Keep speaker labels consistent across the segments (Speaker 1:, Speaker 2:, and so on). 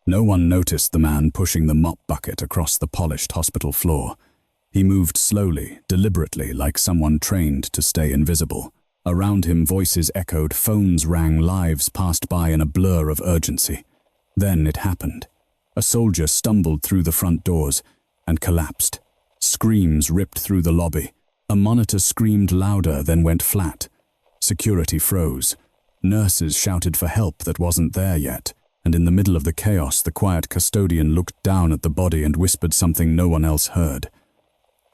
Speaker 1: No one noticed the man pushing the mop bucket across the polished hospital floor. He moved slowly, deliberately, like someone trained to stay invisible. Around him voices echoed, phones rang, lives passed by in a blur of urgency. Then it happened. A soldier stumbled through the front doors and collapsed. Screams ripped through the lobby. A monitor screamed louder, then went flat. Security froze. Nurses shouted for help that wasn't there yet, and in the middle of the chaos, the quiet custodian looked down at the body and whispered something no one else heard.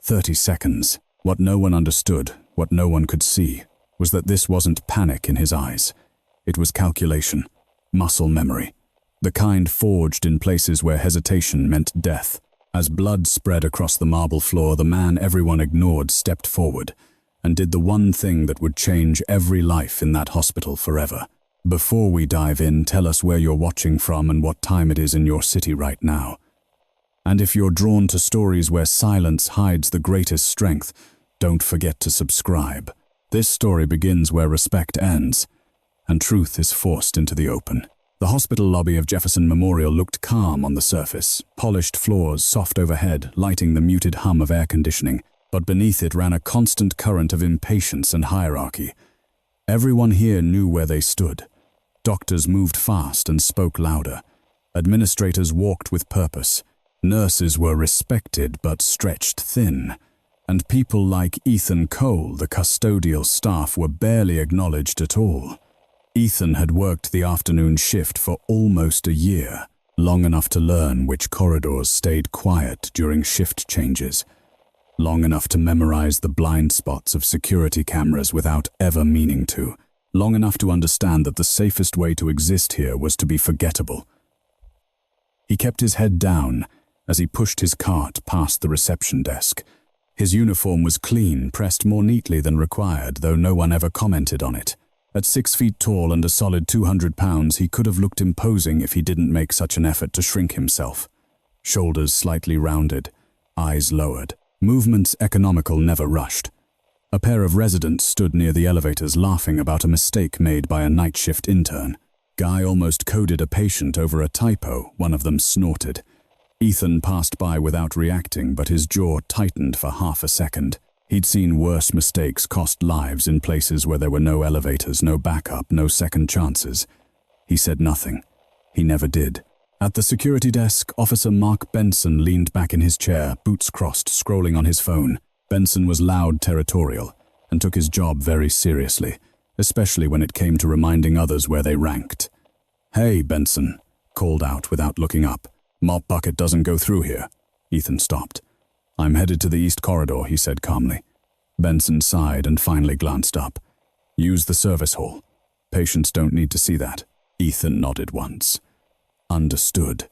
Speaker 1: 30 seconds. What no one understood, what no one could see, was that this wasn't panic in his eyes. It was calculation, muscle memory, the kind forged in places where hesitation meant death. As blood spread across the marble floor, the man everyone ignored stepped forward and did the one thing that would change every life in that hospital forever. Before we dive in, tell us where you're watching from and what time it is in your city right now. And if you're drawn to stories where silence hides the greatest strength, don't forget to subscribe. This story begins where respect ends, and truth is forced into the open. The hospital lobby of Jefferson Memorial looked calm on the surface, polished floors, soft overhead, lighting the muted hum of air conditioning, but beneath it ran a constant current of impatience and hierarchy. Everyone here knew where they stood. Doctors moved fast and spoke louder. Administrators walked with purpose. Nurses were respected but stretched thin. And people like Ethan Cole, the custodial staff, were barely acknowledged at all. Ethan had worked the afternoon shift for almost a year, long enough to learn which corridors stayed quiet during shift changes, long enough to memorize the blind spots of security cameras without ever meaning to, long enough to understand that the safest way to exist here was to be forgettable. He kept his head down as he pushed his cart past the reception desk. His uniform was clean, pressed more neatly than required, though no one ever commented on it. At 6 feet tall and a solid 200 pounds, he could have looked imposing if he didn't make such an effort to shrink himself. Shoulders slightly rounded, eyes lowered, movements economical, never rushed. A pair of residents stood near the elevators laughing about a mistake made by a night shift intern. Guy almost coded a patient over a typo, one of them snorted. Ethan passed by without reacting, but his jaw tightened for half a second. He'd seen worse mistakes cost lives in places where there were no elevators, no backup, no second chances. He said nothing. He never did. At the security desk, Officer Mark Benson leaned back in his chair, boots crossed, scrolling on his phone. Benson was loud, territorial, and took his job very seriously, especially when it came to reminding others where they ranked. "Hey, Benson," called out without looking up. "Mop bucket doesn't go through here." Ethan stopped. "I'm headed to the east corridor," he said calmly. Benson sighed and finally glanced up. "Use the service hall. Patients don't need to see that." Ethan nodded once. Understood.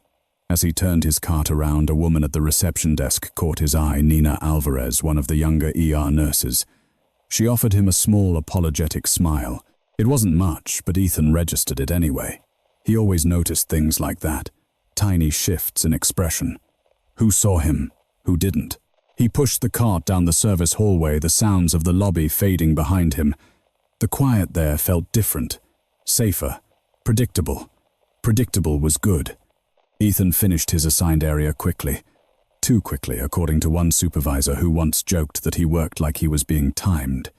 Speaker 1: As he turned his cart around, a woman at the reception desk caught his eye, Nina Alvarez, one of the younger ER nurses. She offered him a small, apologetic smile. It wasn't much, but Ethan registered it anyway. He always noticed things like that, tiny shifts in expression. Who saw him? Who didn't? He pushed the cart down the service hallway, the sounds of the lobby fading behind him. The quiet there felt different, safer, predictable. Predictable was good. Ethan finished his assigned area quickly. Too quickly, according to one supervisor who once joked that he worked like he was being timed.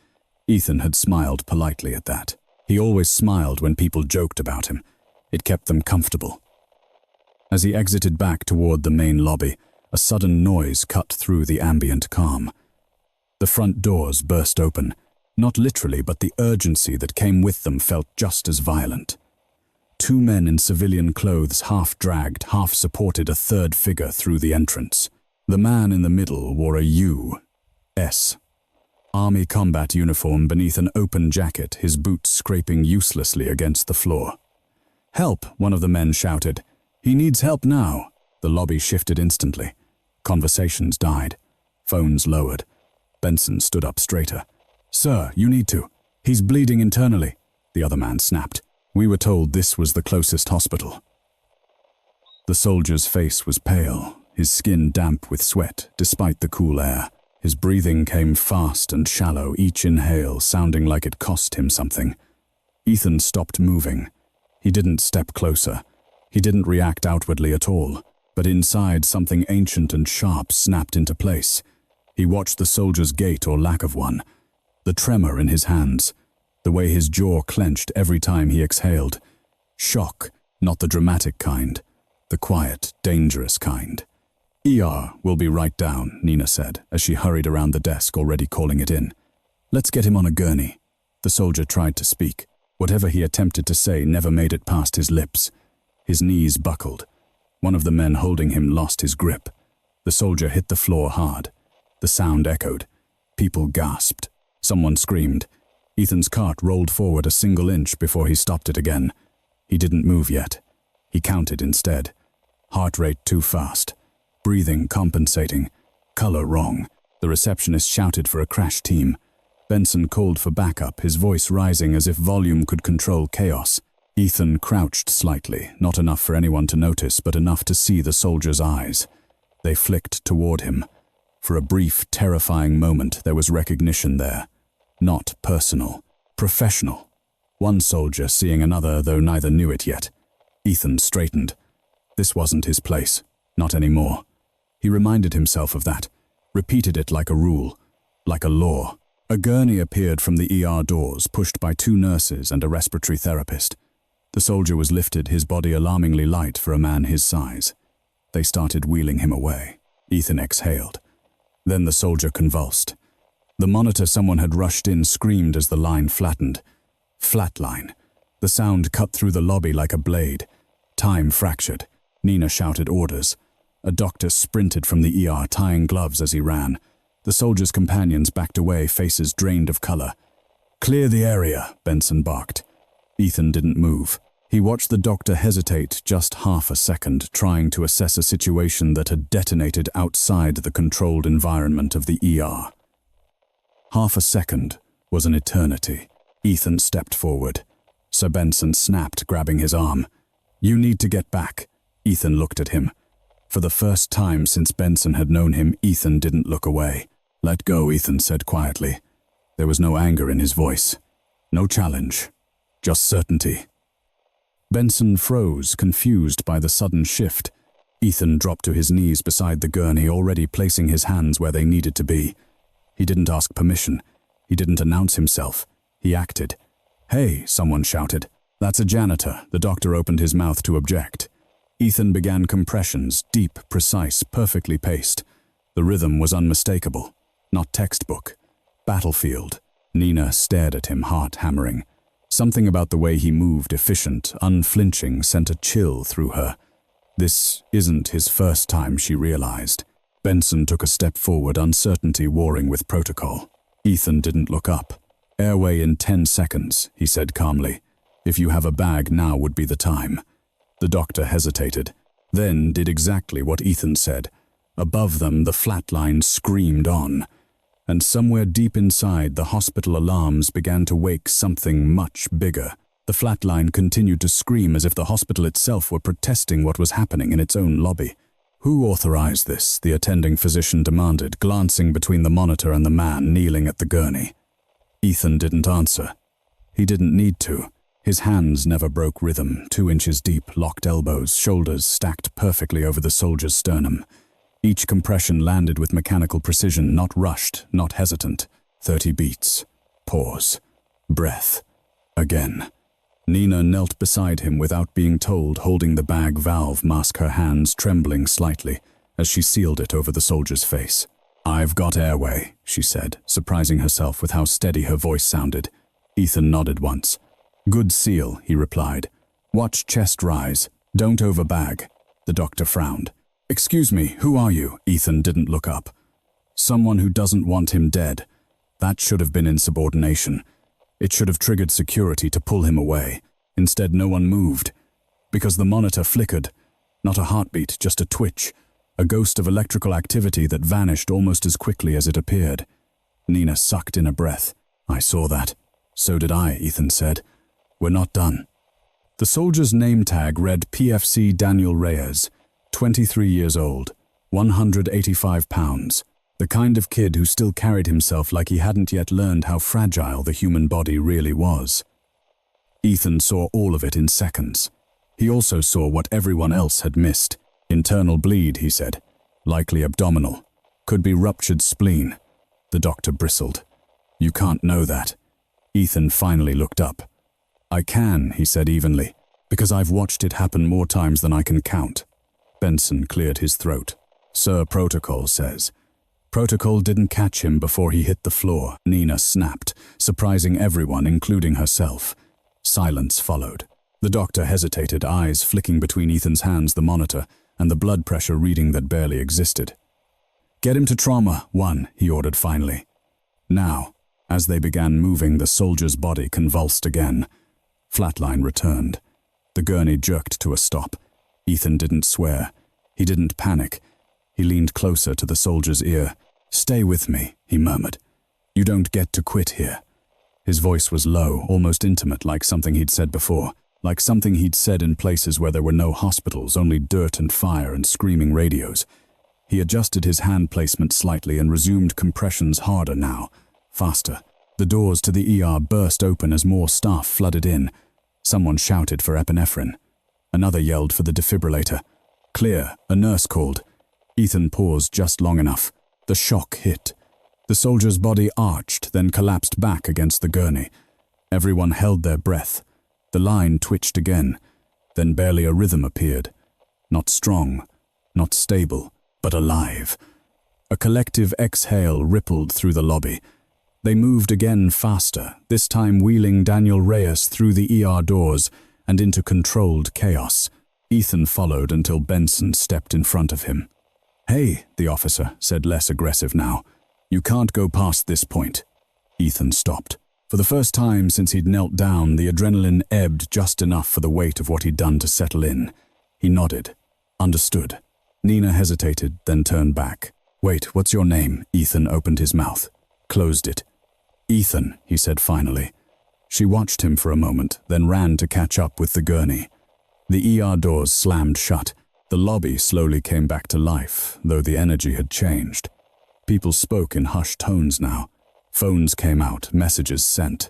Speaker 1: Ethan had smiled politely at that. He always smiled when people joked about him. It kept them comfortable. As he exited back toward the main lobby, a sudden noise cut through the ambient calm. The front doors burst open. Not literally, but the urgency that came with them felt just as violent. Two men in civilian clothes, half dragged, half supported a third figure through the entrance. The man in the middle wore a U.S. Army combat uniform beneath an open jacket, his boots scraping uselessly against the floor. "Help!" one of the men shouted. "He needs help now." The lobby shifted instantly. Conversations died. Phones lowered. Benson stood up straighter. "Sir, you need to. He's bleeding internally," the other man snapped. "We were told this was the closest hospital." The soldier's face was pale, his skin damp with sweat, despite the cool air. His breathing came fast and shallow, each inhale sounding like it cost him something. Ethan stopped moving. He didn't step closer. He didn't react outwardly at all, but inside something ancient and sharp snapped into place. He watched the soldier's gait or lack of one, the tremor in his hands, the way his jaw clenched every time he exhaled. Shock, not the dramatic kind, the quiet, dangerous kind. "ER will be right down," Nina said, as she hurried around the desk, already calling it in. "Let's get him on a gurney." The soldier tried to speak. Whatever he attempted to say never made it past his lips. His knees buckled. One of the men holding him lost his grip. The soldier hit the floor hard. The sound echoed. People gasped. Someone screamed. Ethan's cart rolled forward a single inch before he stopped it again. He didn't move yet. He counted instead. Heart rate too fast. Breathing compensating. Color wrong. The receptionist shouted for a crash team. Benson called for backup, his voice rising as if volume could control chaos. Ethan crouched slightly, not enough for anyone to notice, but enough to see the soldier's eyes. They flicked toward him. For a brief, terrifying moment, there was recognition there. Not personal. Professional. One soldier seeing another, though neither knew it yet. Ethan straightened. This wasn't his place. Not anymore. He reminded himself of that. Repeated it like a rule. Like a law. A gurney appeared from the ER doors, pushed by 2 nurses and a respiratory therapist. The soldier was lifted, his body alarmingly light for a man his size. They started wheeling him away. Ethan exhaled. Then the soldier convulsed. The monitor someone had rushed in screamed as the line flattened. Flatline. The sound cut through the lobby like a blade. Time fractured. Nina shouted orders. A doctor sprinted from the ER, tying gloves as he ran. The soldier's companions backed away, faces drained of color. "Clear the area," Benson barked. Ethan didn't move. He watched the doctor hesitate just half a second, trying to assess a situation that had detonated outside the controlled environment of the ER. Half a second was an eternity. Ethan stepped forward. Sir Benson snapped, grabbing his arm. "You need to get back." Ethan looked at him. For the first time since Benson had known him, Ethan didn't look away. "Let go," Ethan said quietly. There was no anger in his voice. No challenge. Just certainty. Benson froze, confused by the sudden shift. Ethan dropped to his knees beside the gurney, already placing his hands where they needed to be. He didn't ask permission. He didn't announce himself. He acted. "Hey," someone shouted. "That's a janitor." The doctor opened his mouth to object. Ethan began compressions, deep, precise, perfectly paced. The rhythm was unmistakable. Not textbook. Battlefield. Nina stared at him, heart hammering. Something about the way he moved, efficient, unflinching, sent a chill through her. This isn't his first time, she realized. Benson took a step forward, uncertainty warring with protocol. Ethan didn't look up. "Airway in 10 seconds, he said calmly. "If you have a bag, now would be the time." The doctor hesitated, then did exactly what Ethan said. Above them, the flatline screamed on. And somewhere deep inside, the hospital alarms began to wake something much bigger. The flatline continued to scream as if the hospital itself were protesting what was happening in its own lobby. "Who authorized this?" the attending physician demanded, glancing between the monitor and the man kneeling at the gurney. Ethan didn't answer. He didn't need to. His hands never broke rhythm, 2 inches deep, locked elbows, shoulders stacked perfectly over the soldier's sternum. Each compression landed with mechanical precision, not rushed, not hesitant. 30 beats. Pause. Breath. Again. Nina knelt beside him without being told, holding the bag valve mask, her hands trembling slightly as she sealed it over the soldier's face. "I've got airway," she said, surprising herself with how steady her voice sounded. Ethan nodded once. "Good seal," he replied. "Watch chest rise. Don't overbag." The doctor frowned. "Excuse me, who are you?" Ethan didn't look up. Someone who doesn't want him dead. That should have been insubordination. It should have triggered security to pull him away. Instead, no one moved. Because the monitor flickered. Not a heartbeat, just a twitch. A ghost of electrical activity that vanished almost as quickly as it appeared. Nina sucked in a breath. "I saw that." "So did I," Ethan said. "We're not done." The soldier's name tag read PFC Daniel Reyes, 23 years old, 185 pounds. The kind of kid who still carried himself like he hadn't yet learned how fragile the human body really was. Ethan saw all of it in seconds. He also saw what everyone else had missed. Internal bleed, he said. Likely abdominal. Could be ruptured spleen. The doctor bristled. You can't know that. Ethan finally looked up. I can, he said evenly, because I've watched it happen more times than I can count. Benson cleared his throat. Sir, protocol says. Protocol didn't catch him before he hit the floor, Nina snapped, surprising everyone, including herself. Silence followed. The doctor hesitated, eyes flicking between Ethan's hands, the monitor, and the blood pressure reading that barely existed. Get him to trauma 1, he ordered finally. Now, as they began moving, the soldier's body convulsed again. Flatline returned. The gurney jerked to a stop. Ethan didn't swear. He didn't panic. He leaned closer to the soldier's ear. Stay with me, he murmured. You don't get to quit here. His voice was low, almost intimate, like something he'd said before, like something he'd said in places where there were no hospitals, only dirt and fire and screaming radios. He adjusted his hand placement slightly and resumed compressions harder now, faster. The doors to the ER burst open as more staff flooded in. Someone shouted for epinephrine. Another yelled for the defibrillator. Clear, a nurse called. Ethan paused just long enough. The shock hit. The soldier's body arched, then collapsed back against the gurney. Everyone held their breath. The line twitched again. Then barely a rhythm appeared. Not strong, not stable, but alive. A collective exhale rippled through the lobby. They moved again faster, this time wheeling Daniel Reyes through the ER doors and into controlled chaos. Ethan followed until Benson stepped in front of him. Hey, the officer said, less aggressive now. You can't go past this point. Ethan stopped. For the first time since he'd knelt down, the adrenaline ebbed just enough for the weight of what he'd done to settle in. He nodded. Understood. Nina hesitated, then turned back. Wait, what's your name? Ethan opened his mouth. Closed it. Ethan, he said finally. She watched him for a moment, then ran to catch up with the gurney. The ER doors slammed shut. The lobby slowly came back to life, though the energy had changed. People spoke in hushed tones now. Phones came out, messages sent.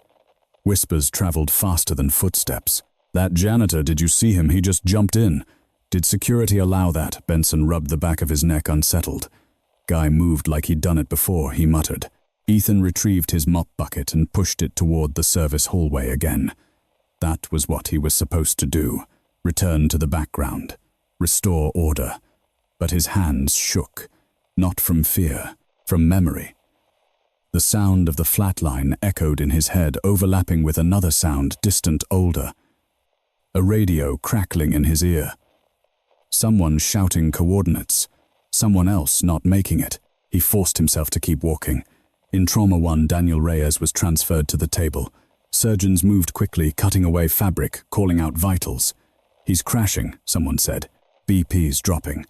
Speaker 1: Whispers traveled faster than footsteps. That janitor, did you see him? He just jumped in. Did security allow that? Benson rubbed the back of his neck, unsettled. Guy moved like he'd done it before, he muttered. Ethan retrieved his mop bucket and pushed it toward the service hallway again. That was what he was supposed to do. Return to the background. Restore order. But his hands shook. Not from fear, from memory. The sound of the flatline echoed in his head, overlapping with another sound, distant, older. A radio crackling in his ear. Someone shouting coordinates. Someone else not making it. He forced himself to keep walking. In Trauma 1, Daniel Reyes was transferred to the table. Surgeons moved quickly, cutting away fabric, calling out vitals. He's crashing, someone said. BP's dropping.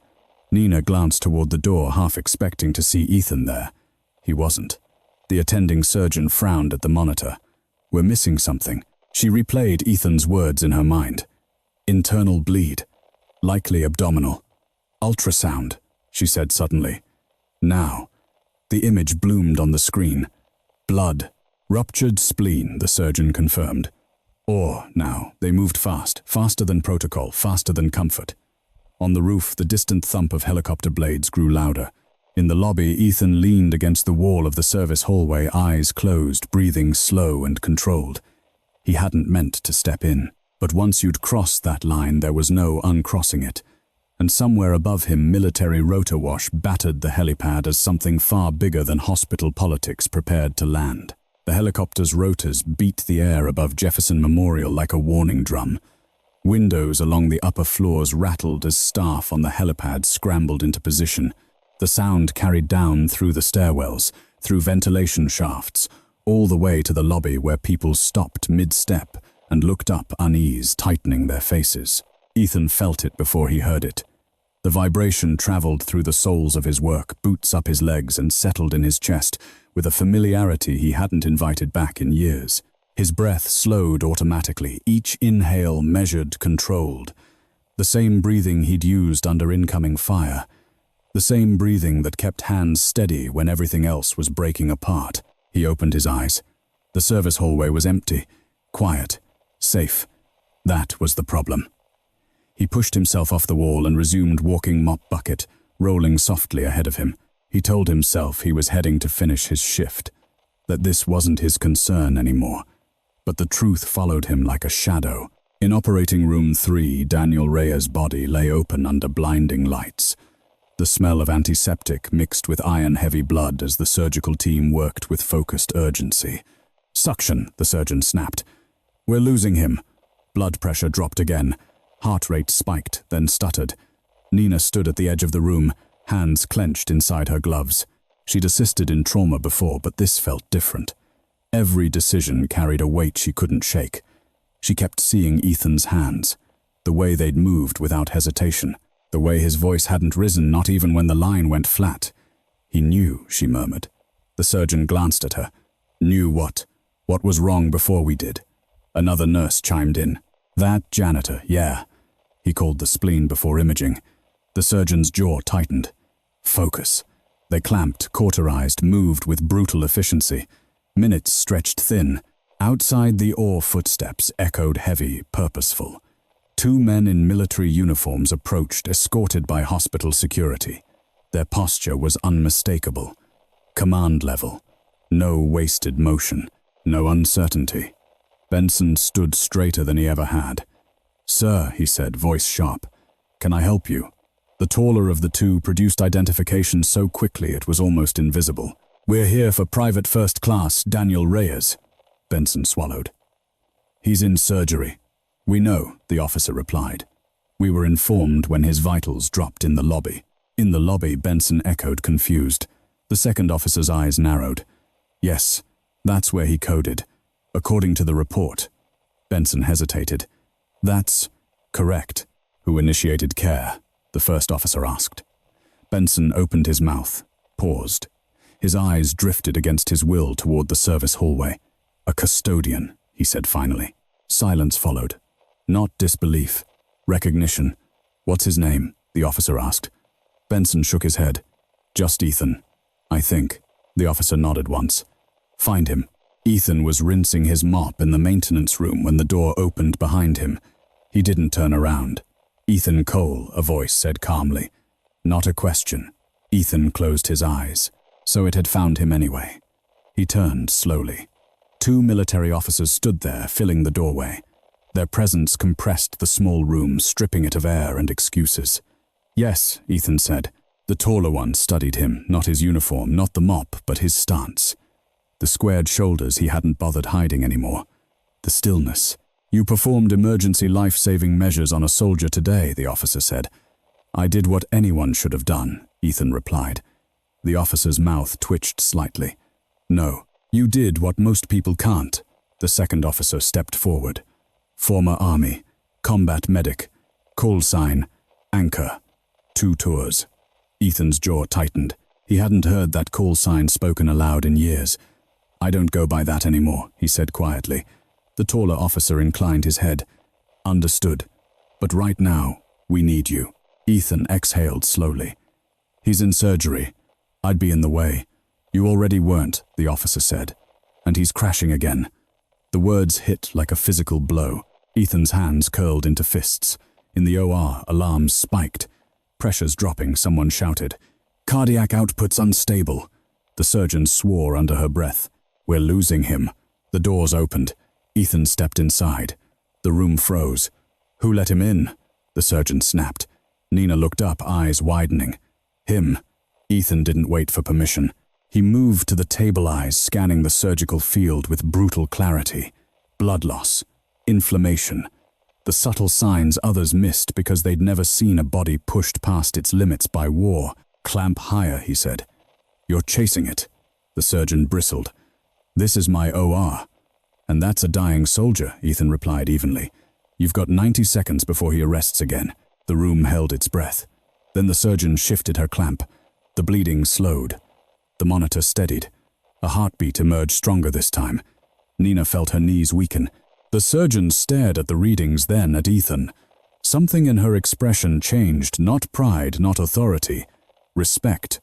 Speaker 1: Nina glanced toward the door, half expecting to see Ethan there. He wasn't. The attending surgeon frowned at the monitor. We're missing something. She replayed Ethan's words in her mind. Internal bleed. Likely abdominal. Ultrasound, she said suddenly. Now. The image bloomed on the screen. Blood. Ruptured spleen, the surgeon confirmed. Or, now, they moved fast, faster than protocol, faster than comfort. On the roof, the distant thump of helicopter blades grew louder. In the lobby, Ethan leaned against the wall of the service hallway, eyes closed, breathing slow and controlled. He hadn't meant to step in, but once you'd crossed that line, there was no uncrossing it. And somewhere above him, military rotor wash battered the helipad as something far bigger than hospital politics prepared to land. The helicopter's rotors beat the air above Jefferson Memorial like a warning drum. Windows along the upper floors rattled as staff on the helipad scrambled into position. The sound carried down through the stairwells, through ventilation shafts, all the way to the lobby where people stopped mid-step and looked up unease, tightening their faces. Ethan felt it before he heard it. The vibration traveled through the soles of his work, boots up his legs, and settled in his chest with a familiarity he hadn't invited back in years. His breath slowed automatically, each inhale measured, controlled. The same breathing he'd used under incoming fire. The same breathing that kept hands steady when everything else was breaking apart. He opened his eyes. The service hallway was empty, quiet, safe. That was the problem. He pushed himself off the wall and resumed walking mop bucket, rolling softly ahead of him. He told himself he was heading to finish his shift, that this wasn't his concern anymore. But the truth followed him like a shadow. In operating room 3, Daniel Reyes' body lay open under blinding lights. The smell of antiseptic mixed with iron-heavy blood as the surgical team worked with focused urgency. "Suction," the surgeon snapped. "We're losing him." Blood pressure dropped again. Heart rate spiked, then stuttered. Nina stood at the edge of the room, hands clenched inside her gloves. She'd assisted in trauma before, but this felt different. Every decision carried a weight she couldn't shake. She kept seeing Ethan's hands, the way they'd moved without hesitation, the way his voice hadn't risen, not even when the line went flat. "He knew," she murmured. The surgeon glanced at her. "Knew what? What was wrong before we did?" Another nurse chimed in. "That janitor, yeah." He called the spleen before imaging. The surgeon's jaw tightened. Focus. They clamped, cauterized, moved with brutal efficiency. Minutes stretched thin. Outside the ore footsteps echoed heavy, purposeful. 2 men in military uniforms approached, escorted by hospital security. Their posture was unmistakable. Command level. No wasted motion. No uncertainty. Benson stood straighter than he ever had. "Sir," he said, voice sharp, "can I help you?" The taller of the two produced identification so quickly it was almost invisible. "We're here for Private First Class Daniel Reyes." Benson swallowed. "He's in surgery." "We know," the officer replied. "We were informed when his vitals dropped in the lobby." "In the lobby," Benson echoed, confused. The second officer's eyes narrowed. "Yes, that's where he coded, according to the report." Benson hesitated. "That's correct." "Who initiated care?" the first officer asked. Benson opened his mouth, paused. His eyes drifted against his will toward the service hallway. "A custodian," he said finally. Silence followed. Not disbelief. Recognition. "What's his name?" the officer asked. Benson shook his head. "Just Ethan, I think." The officer nodded once. "Find him." Ethan was rinsing his mop in the maintenance room when the door opened behind him. He didn't turn around. "Ethan Cole," a voice said calmly. Not a question. Ethan closed his eyes. So it had found him anyway. He turned slowly. 2 military officers stood there, filling the doorway. Their presence compressed the small room, stripping it of air and excuses. "Yes," Ethan said. The taller one studied him, not his uniform, not the mop, but his stance. The squared shoulders he hadn't bothered hiding anymore. The stillness. "You performed emergency life-saving measures on a soldier today," the officer said. "I did what anyone should have done," Ethan replied. The officer's mouth twitched slightly. "No, you did what most people can't." The second officer stepped forward. "Former Army, combat medic, call sign, anchor, 2 tours." Ethan's jaw tightened. He hadn't heard that call sign spoken aloud in years. "I don't go by that anymore," he said quietly. The taller officer inclined his head. "Understood. But right now, we need you." Ethan exhaled slowly. "He's in surgery. I'd be in the way." "You already weren't," the officer said. "And he's crashing again." The words hit like a physical blow. Ethan's hands curled into fists. In the OR, alarms spiked. Pressures dropping, someone shouted, "Cardiac output's unstable." The surgeon swore under her breath. "We're losing him." The doors opened. Ethan stepped inside. The room froze. "Who let him in?" the surgeon snapped. Nina looked up, eyes widening. "Him." Ethan didn't wait for permission. He moved to the table eyes, scanning the surgical field with brutal clarity. Blood loss. Inflammation. The subtle signs others missed because they'd never seen a body pushed past its limits by war. "Clamp higher," he said. "You're chasing it." The surgeon bristled. "This is my OR." "And that's a dying soldier," Ethan replied evenly. "You've got 90 seconds before he arrests again." The room held its breath. Then the surgeon shifted her clamp. The bleeding slowed. The monitor steadied. A heartbeat emerged stronger this time. Nina felt her knees weaken. The surgeon stared at the readings, then at Ethan. Something in her expression changed, not pride, not authority. Respect.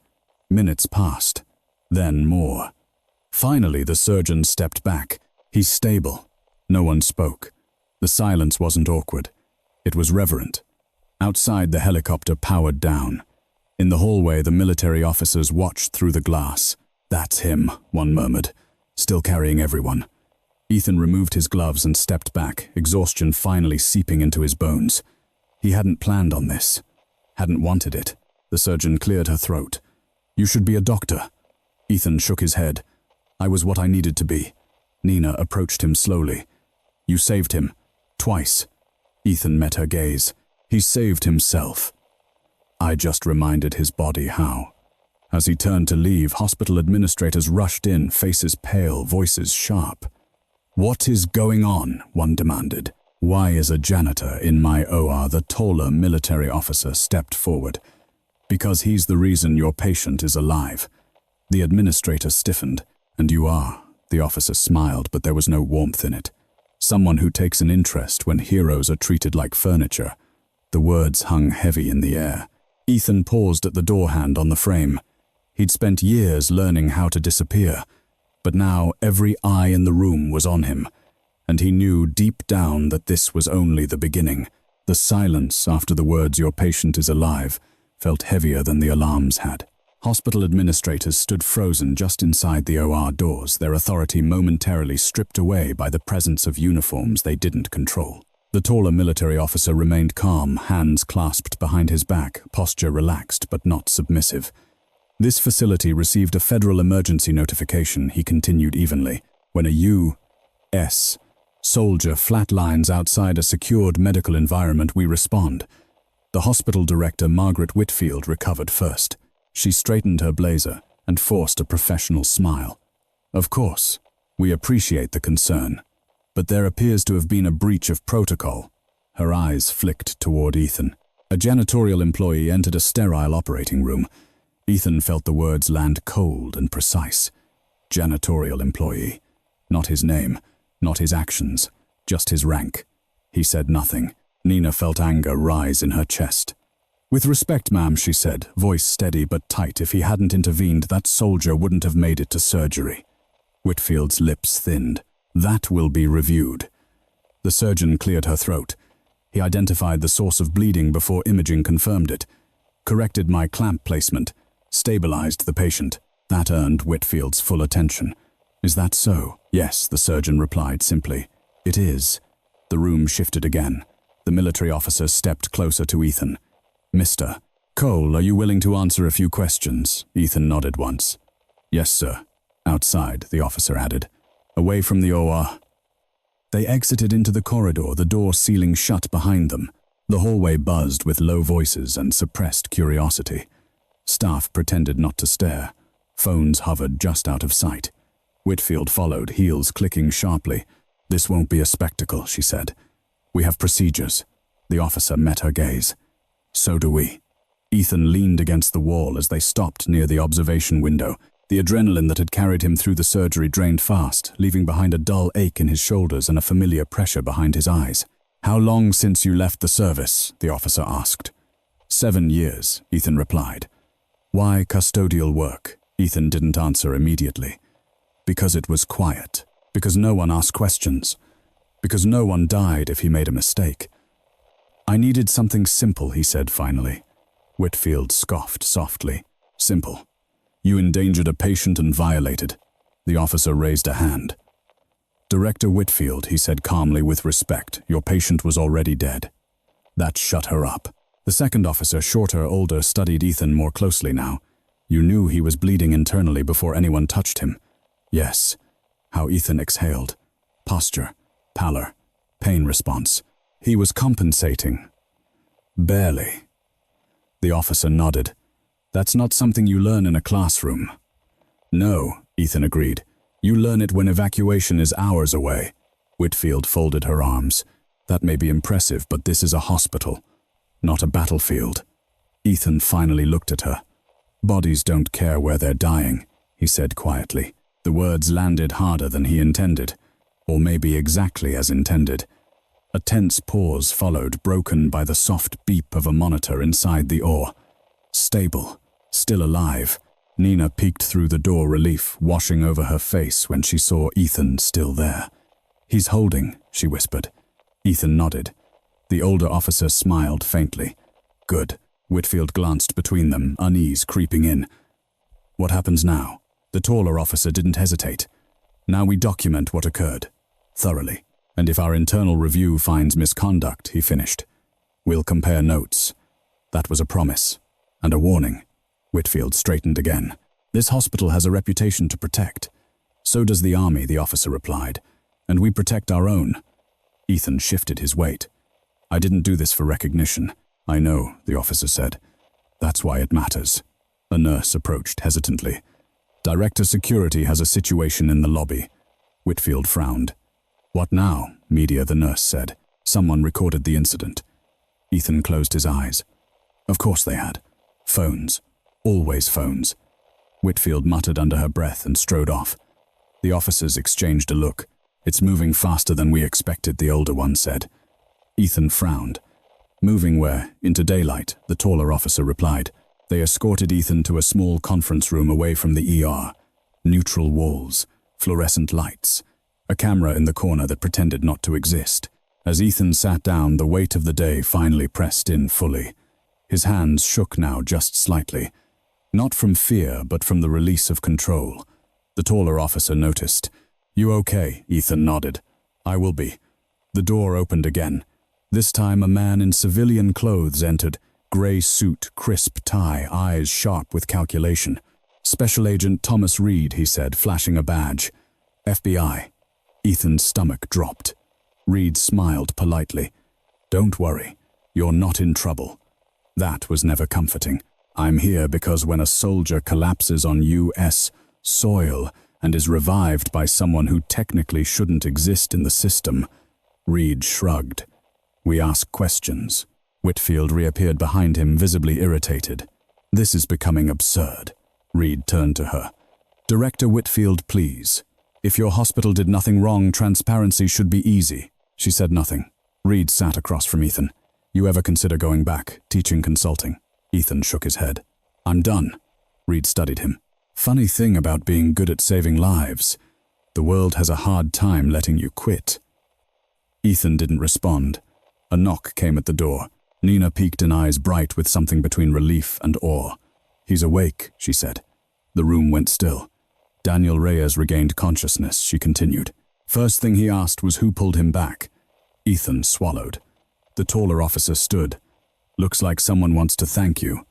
Speaker 1: Minutes passed. Then more. Finally, the surgeon stepped back. "He's stable." No one spoke. The silence wasn't awkward. It was reverent. Outside, the helicopter powered down. In the hallway, the military officers watched through the glass. "That's him," one murmured, "still carrying everyone." Ethan removed his gloves and stepped back, exhaustion finally seeping into his bones. He hadn't planned on this, hadn't wanted it. The surgeon cleared her throat. "You should be a doctor." Ethan shook his head. "I was what I needed to be." Nina approached him slowly. "You saved him. Twice." Ethan met her gaze. "He saved himself." I just reminded his body how. As he turned to leave, hospital administrators rushed in, faces pale, voices sharp. "What is going on?" one demanded. "Why is a janitor in my OR?" The taller military officer stepped forward. "Because he's the reason your patient is alive." The administrator stiffened. "And you are?" The officer smiled, but there was no warmth in it. "Someone who takes an interest when heroes are treated like furniture." The words hung heavy in the air. Ethan paused at the door hand on the frame. He'd spent years learning how to disappear, but now every eye in the room was on him, and he knew deep down that this was only the beginning. The silence after the words "your patient is alive" felt heavier than the alarms had. Hospital administrators stood frozen just inside the OR doors, their authority momentarily stripped away by the presence of uniforms they didn't control. The taller military officer remained calm, hands clasped behind his back, posture relaxed but not submissive. "This facility received a federal emergency notification," he continued evenly. "When a U.S. soldier flatlines outside a secured medical environment, we respond." The hospital director, Margaret Whitfield, recovered first. She straightened her blazer and forced a professional smile. "Of course, we appreciate the concern, but there appears to have been a breach of protocol." Her eyes flicked toward Ethan. A janitorial employee entered a sterile operating room. Ethan felt the words land cold and precise. Janitorial employee. Not his name, not his actions, just his rank. He said nothing. Nina felt anger rise in her chest. "With respect, ma'am," she said, voice steady but tight. "If he hadn't intervened, that soldier wouldn't have made it to surgery." Whitfield's lips thinned. "That will be reviewed." The surgeon cleared her throat. He identified the source of bleeding before imaging confirmed it. "Corrected my clamp placement. Stabilized the patient." That earned Whitfield's full attention. "Is that so?" "Yes," the surgeon replied simply. "It is." The room shifted again. The military officer stepped closer to Ethan. "Mr. Cole, are you willing to answer a few questions?" Ethan nodded once. "Yes, sir." "Outside," the officer added. "Away from the OR." They exited into the corridor, the door sealing shut behind them. The hallway buzzed with low voices and suppressed curiosity. Staff pretended not to stare. Phones hovered just out of sight. Whitfield followed, heels clicking sharply. "This won't be a spectacle," she said. "We have procedures." The officer met her gaze. "So do we." Ethan leaned against the wall as they stopped near the observation window. The adrenaline that had carried him through the surgery drained fast, leaving behind a dull ache in his shoulders and a familiar pressure behind his eyes. "How long since you left the service?" the officer asked. 7 years, Ethan replied. "Why custodial work?" Ethan didn't answer immediately. "Because it was quiet. Because no one asked questions. Because no one died if he made a mistake." "I needed something simple," he said finally. Whitfield scoffed softly. "Simple. You endangered a patient and violated." The officer raised a hand. "Director Whitfield," he said calmly with respect, "your patient was already dead." That shut her up. The second officer, shorter, older, studied Ethan more closely now. "You knew he was bleeding internally before anyone touched him." "Yes." How Ethan exhaled. Posture, pallor, pain response. He was compensating. "Barely." The officer nodded. "That's not something you learn in a classroom." "No," Ethan agreed. "You learn it when evacuation is hours away." Whitfield folded her arms. "That may be impressive, but this is a hospital, not a battlefield." Ethan finally looked at her. "Bodies don't care where they're dying," he said quietly. The words landed harder than he intended, or maybe exactly as intended. A tense pause followed, broken by the soft beep of a monitor inside the OR. Stable, still alive. Nina peeked through the door, relief washing over her face when she saw Ethan still there. "He's holding," she whispered. Ethan nodded. The older officer smiled faintly. Good. Whitfield glanced between them, unease creeping in. What happens now? The taller officer didn't hesitate. Now we document what occurred. Thoroughly. And if our internal review finds misconduct, he finished, we'll compare notes. That was a promise. And a warning. Whitfield straightened again. This hospital has a reputation to protect. So does the army, the officer replied. And we protect our own. Ethan shifted his weight. I didn't do this for recognition. I know, the officer said. That's why it matters. A nurse approached hesitantly. Director Security has a situation in the lobby. Whitfield frowned. What now? Media, the nurse said. Someone recorded the incident. Ethan closed his eyes. Of course they had. Phones. Always phones. Whitfield muttered under her breath and strode off. The officers exchanged a look. It's moving faster than we expected, the older one said. Ethan frowned. Moving where? Into daylight, the taller officer replied. They escorted Ethan to a small conference room away from the ER. Neutral walls, fluorescent lights, a camera in the corner that pretended not to exist. As Ethan sat down, the weight of the day finally pressed in fully. His hands shook now just slightly. Not from fear, but from the release of control. The taller officer noticed. You okay? Ethan nodded. I will be. The door opened again. This time a man in civilian clothes entered. Gray suit, crisp tie, eyes sharp with calculation. Special Agent Thomas Reed, he said, flashing a badge. FBI. Ethan's stomach dropped. Reed smiled politely. Don't worry. You're not in trouble. That was never comforting. I'm here because when a soldier collapses on U.S. soil and is revived by someone who technically shouldn't exist in the system, Reed shrugged. We ask questions. Whitfield reappeared behind him, visibly irritated. This is becoming absurd. Reed turned to her. Director Whitfield, please. If your hospital did nothing wrong, transparency should be easy. She said nothing. Reed sat across from Ethan. You ever consider going back, teaching consulting? Ethan shook his head. I'm done. Reed studied him. Funny thing about being good at saving lives. The world has a hard time letting you quit. Ethan didn't respond. A knock came at the door. Nina peeked in eyes bright with something between relief and awe. He's awake, she said. The room went still. Daniel Reyes regained consciousness, she continued. First thing he asked was who pulled him back. Ethan swallowed. The taller officer stood. Looks like someone wants to thank you.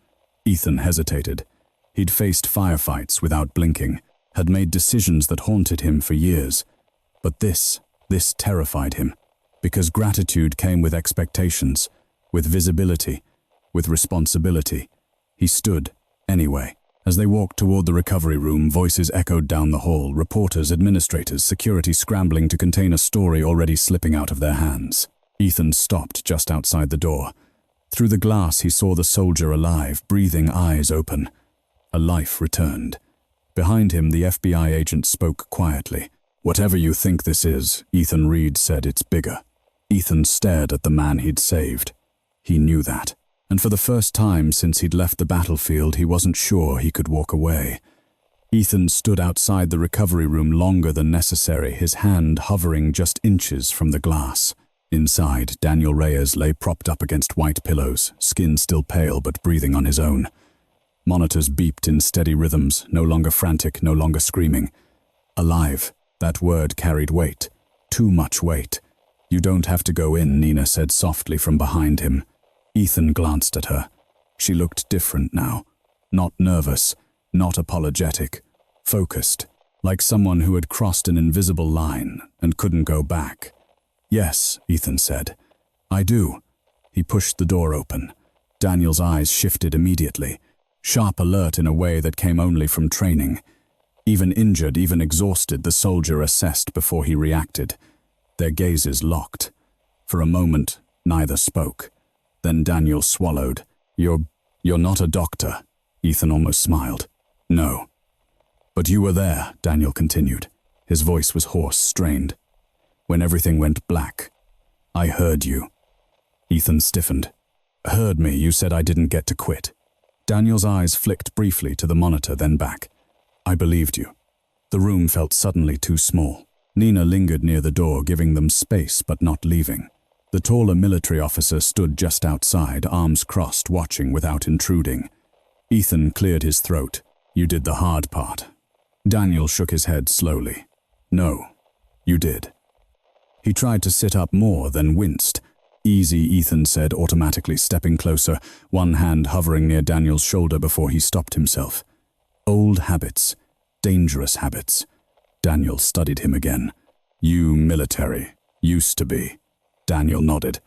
Speaker 1: Ethan hesitated. He'd faced firefights without blinking, had made decisions that haunted him for years. But this terrified him. Because gratitude came with expectations, with visibility, with responsibility. He stood, anyway. As they walked toward the recovery room, voices echoed down the hall, reporters, administrators, security scrambling to contain a story already slipping out of their hands. Ethan stopped just outside the door. Through the glass he saw the soldier alive, breathing, eyes open. A life returned. Behind him the FBI agent spoke quietly. Whatever you think this is, Ethan Reed said, it's bigger. Ethan stared at the man he'd saved. He knew that. And for the first time since he'd left the battlefield, he wasn't sure he could walk away. Ethan stood outside the recovery room longer than necessary, his hand hovering just inches from the glass. Inside, Daniel Reyes lay propped up against white pillows, skin still pale but breathing on his own. Monitors beeped in steady rhythms, no longer frantic, no longer screaming. Alive. That word carried weight. Too much weight. You don't have to go in, Nina said softly from behind him. Ethan glanced at her. She looked different now. Not nervous, not apologetic. Focused, like someone who had crossed an invisible line and couldn't go back. Yes, Ethan said. I do. He pushed the door open. Daniel's eyes shifted immediately. Sharp alert in a way that came only from training. Even injured, even exhausted, the soldier assessed before he reacted. Their gazes locked. For a moment, neither spoke. Then Daniel swallowed. You're not a doctor. Ethan almost smiled. No. But you were there, Daniel continued. His voice was hoarse, strained. When everything went black. I heard you. Ethan stiffened. Heard me, you said I didn't get to quit. Daniel's eyes flicked briefly to the monitor, then back. I believed you. The room felt suddenly too small. Nina lingered near the door, giving them space but not leaving. The taller military officer stood just outside, arms crossed, watching without intruding. Ethan cleared his throat. "You did the hard part." Daniel shook his head slowly. "No, you did." He tried to sit up more, then winced. "Easy," Ethan said, automatically stepping closer, one hand hovering near Daniel's shoulder before he stopped himself. "Old habits, dangerous habits." Daniel studied him again. "You military, used to be." Daniel nodded.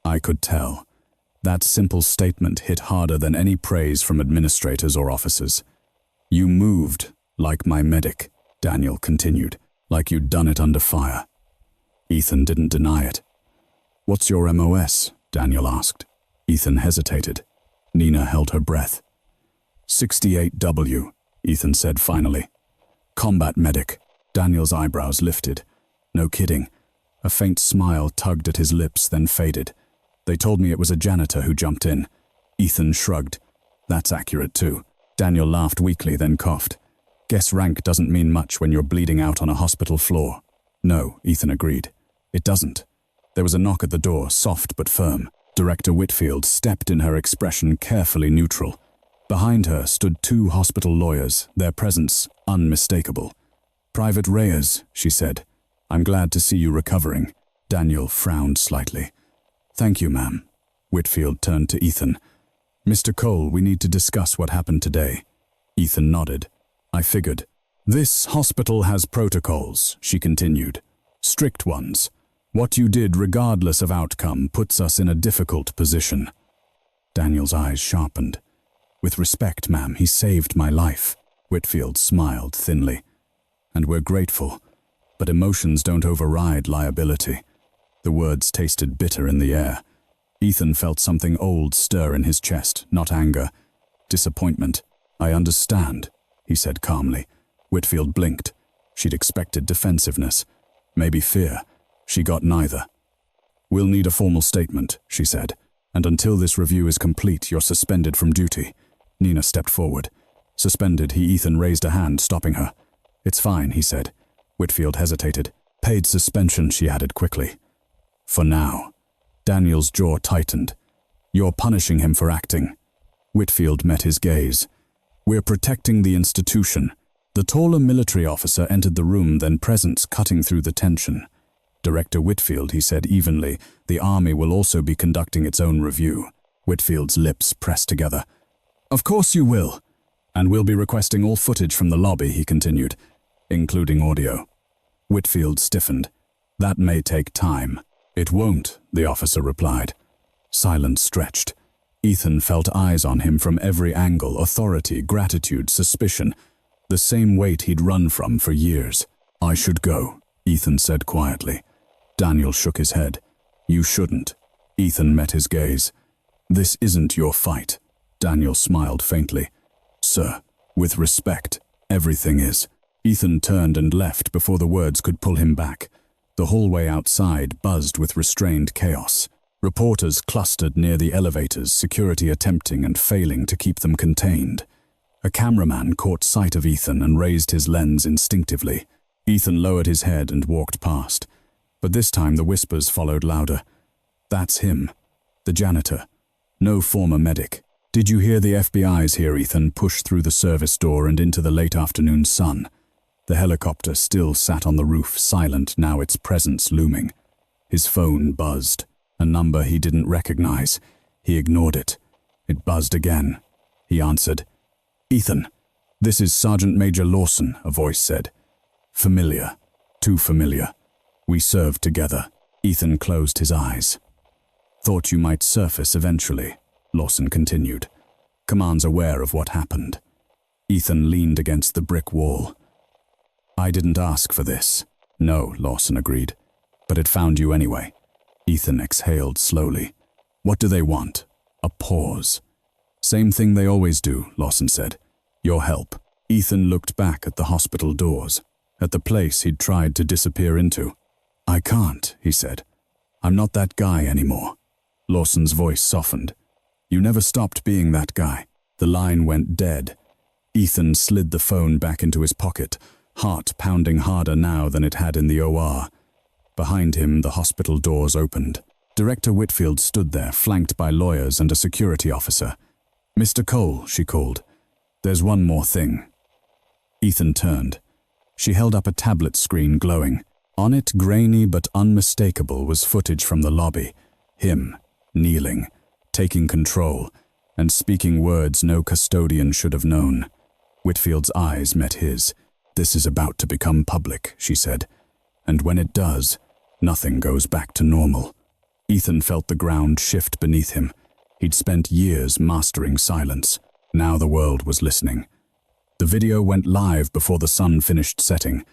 Speaker 1: "I could tell." That simple statement hit harder than any praise from administrators or officers. "You moved, like my medic," Daniel continued, "like you'd done it under fire." Ethan didn't deny it. "What's your MOS?" Daniel asked. Ethan hesitated. Nina held her breath. 68W, Ethan said finally. "Combat medic." Daniel's eyebrows lifted. "No kidding." A faint smile tugged at his lips, then faded. "They told me it was a janitor who jumped in." Ethan shrugged. "That's accurate too." Daniel laughed weakly, then coughed. "Guess rank doesn't mean much when you're bleeding out on a hospital floor." "No," Ethan agreed. "It doesn't." There was a knock at the door, soft but firm. Director Whitfield stepped in, her expression carefully neutral. Behind her stood two hospital lawyers, their presence unmistakable. "Private Reyes," she said. "I'm glad to see you recovering." Daniel frowned slightly. "Thank you, ma'am." Whitfield turned to Ethan. "Mr. Cole, we need to discuss what happened today." Ethan nodded. "I figured." "This hospital has protocols," she continued. "Strict ones. What you did, regardless of outcome, puts us in a difficult position." Daniel's eyes sharpened. "With respect, ma'am, he saved my life." Whitfield smiled thinly. "And we're grateful. But emotions don't override liability." The words tasted bitter in the air. Ethan felt something old stir in his chest, not anger. Disappointment. "I understand," he said calmly. Whitfield blinked. She'd expected defensiveness. Maybe fear. She got neither. "We'll need a formal statement," she said. "And until this review is complete, you're suspended from duty." Nina stepped forward. "Suspended," Ethan raised a hand, stopping her. "It's fine," he said. Whitfield hesitated. "Paid suspension," she added quickly. "For now." Daniel's jaw tightened. "You're punishing him for acting." Whitfield met his gaze. "We're protecting the institution." The taller military officer entered the room, then presence cutting through the tension. "Director Whitfield," he said evenly, "the Army will also be conducting its own review." Whitfield's lips pressed together. "Of course you will. And we'll be requesting all footage from the lobby," he continued, "including audio." Whitfield stiffened. "That may take time." "It won't," the officer replied. Silence stretched. Ethan felt eyes on him from every angle, authority, gratitude, suspicion. The same weight he'd run from for years. "I should go," Ethan said quietly. Daniel shook his head. "You shouldn't." Ethan met his gaze. "This isn't your fight." Daniel smiled faintly. "Sir, with respect, everything is." Ethan turned and left before the words could pull him back. The hallway outside buzzed with restrained chaos. Reporters clustered near the elevators, security attempting and failing to keep them contained. A cameraman caught sight of Ethan and raised his lens instinctively. Ethan lowered his head and walked past. But this time the whispers followed louder. "That's him. The janitor. No former medic. Did you hear the FBI's here, Ethan?" Pushed through the service door and into the late afternoon sun. The helicopter still sat on the roof, silent, now its presence looming. His phone buzzed. A number he didn't recognize. He ignored it. It buzzed again. He answered. "Ethan, this is Sergeant Major Lawson," a voice said. "Familiar. Too familiar. We served together." Ethan closed his eyes. "Thought you might surface eventually," Lawson continued. "Command's aware of what happened." Ethan leaned against the brick wall. "I didn't ask for this." "No," Lawson agreed. "But it found you anyway." Ethan exhaled slowly. "What do they want?" A pause. "Same thing they always do," Lawson said. "Your help." Ethan looked back at the hospital doors, at the place he'd tried to disappear into. "I can't," he said. "I'm not that guy anymore." Lawson's voice softened. "You never stopped being that guy." The line went dead. Ethan slid the phone back into his pocket, heart pounding harder now than it had in the OR. Behind him, the hospital doors opened. Director Whitfield stood there, flanked by lawyers and a security officer. "Mr. Cole," she called. "There's one more thing." Ethan turned. She held up a tablet screen glowing. On it, grainy but unmistakable, was footage from the lobby. Him, kneeling, taking control, and speaking words no custodian should have known. Whitfield's eyes met his. "This is about to become public," she said. "And when it does, nothing goes back to normal." Ethan felt the ground shift beneath him. He'd spent years mastering silence. Now the world was listening. The video went live before the sun finished setting.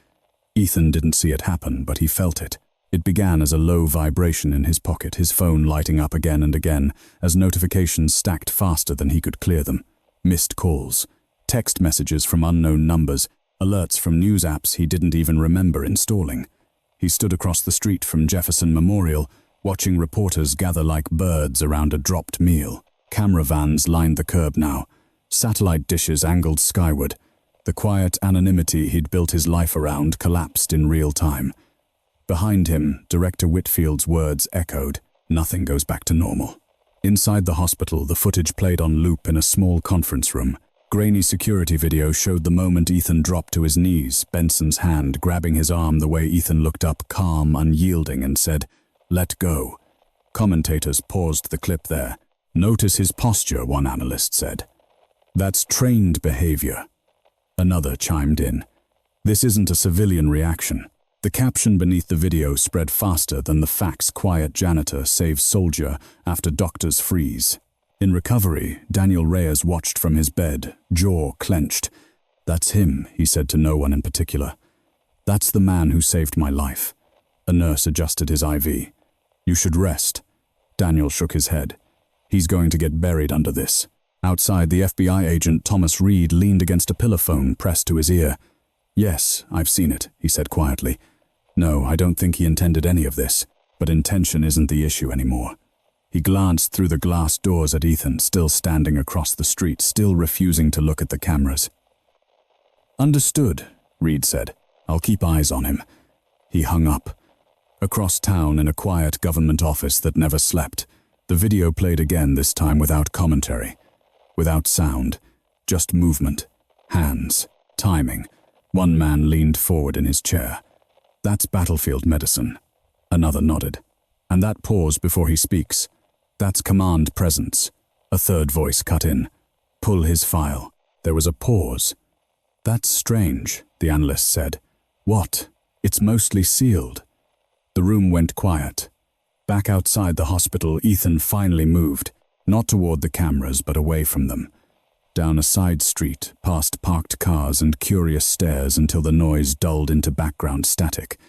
Speaker 1: Ethan didn't see it happen, but he felt it. It began as a low vibration in his pocket, his phone lighting up again and again, as notifications stacked faster than he could clear them. Missed calls, text messages from unknown numbers, alerts from news apps he didn't even remember installing. He stood across the street from Jefferson Memorial, watching reporters gather like birds around a dropped meal. Camera vans lined the curb now, satellite dishes angled skyward. The quiet anonymity he'd built his life around collapsed in real time. Behind him, Director Whitfield's words echoed, "Nothing goes back to normal." Inside the hospital, the footage played on loop in a small conference room. Grainy security video showed the moment Ethan dropped to his knees, Benson's hand grabbing his arm the way Ethan looked up, calm, unyielding, and said, "Let go." Commentators paused the clip there. "Notice his posture," one analyst said. "That's trained behavior." Another chimed in. "This isn't a civilian reaction." The caption beneath the video spread faster than the fax "Quiet janitor saves soldier after doctors freeze." In recovery, Daniel Reyes watched from his bed, jaw clenched. "That's him," he said to no one in particular. "That's the man who saved my life." A nurse adjusted his IV. "You should rest." Daniel shook his head. "He's going to get buried under this." Outside, the FBI agent Thomas Reed leaned against a pillar phone pressed to his ear. "Yes, I've seen it," he said quietly. "No, I don't think he intended any of this, but intention isn't the issue anymore." He glanced through the glass doors at Ethan, still standing across the street, still refusing to look at the cameras. "Understood," Reed said. "I'll keep eyes on him." He hung up. Across town, in a quiet government office that never slept, the video played again, this time without commentary. Without sound, just movement, hands, timing. One man leaned forward in his chair. "That's battlefield medicine." Another nodded. "And that pause before he speaks, that's command presence." A third voice cut in. "Pull his file." There was a pause. "That's strange," the analyst said. "What? It's mostly sealed." The room went quiet. Back outside the hospital, Ethan finally moved. Not toward the cameras, but away from them. Down a side street, past parked cars and curious stares until the noise dulled into background static.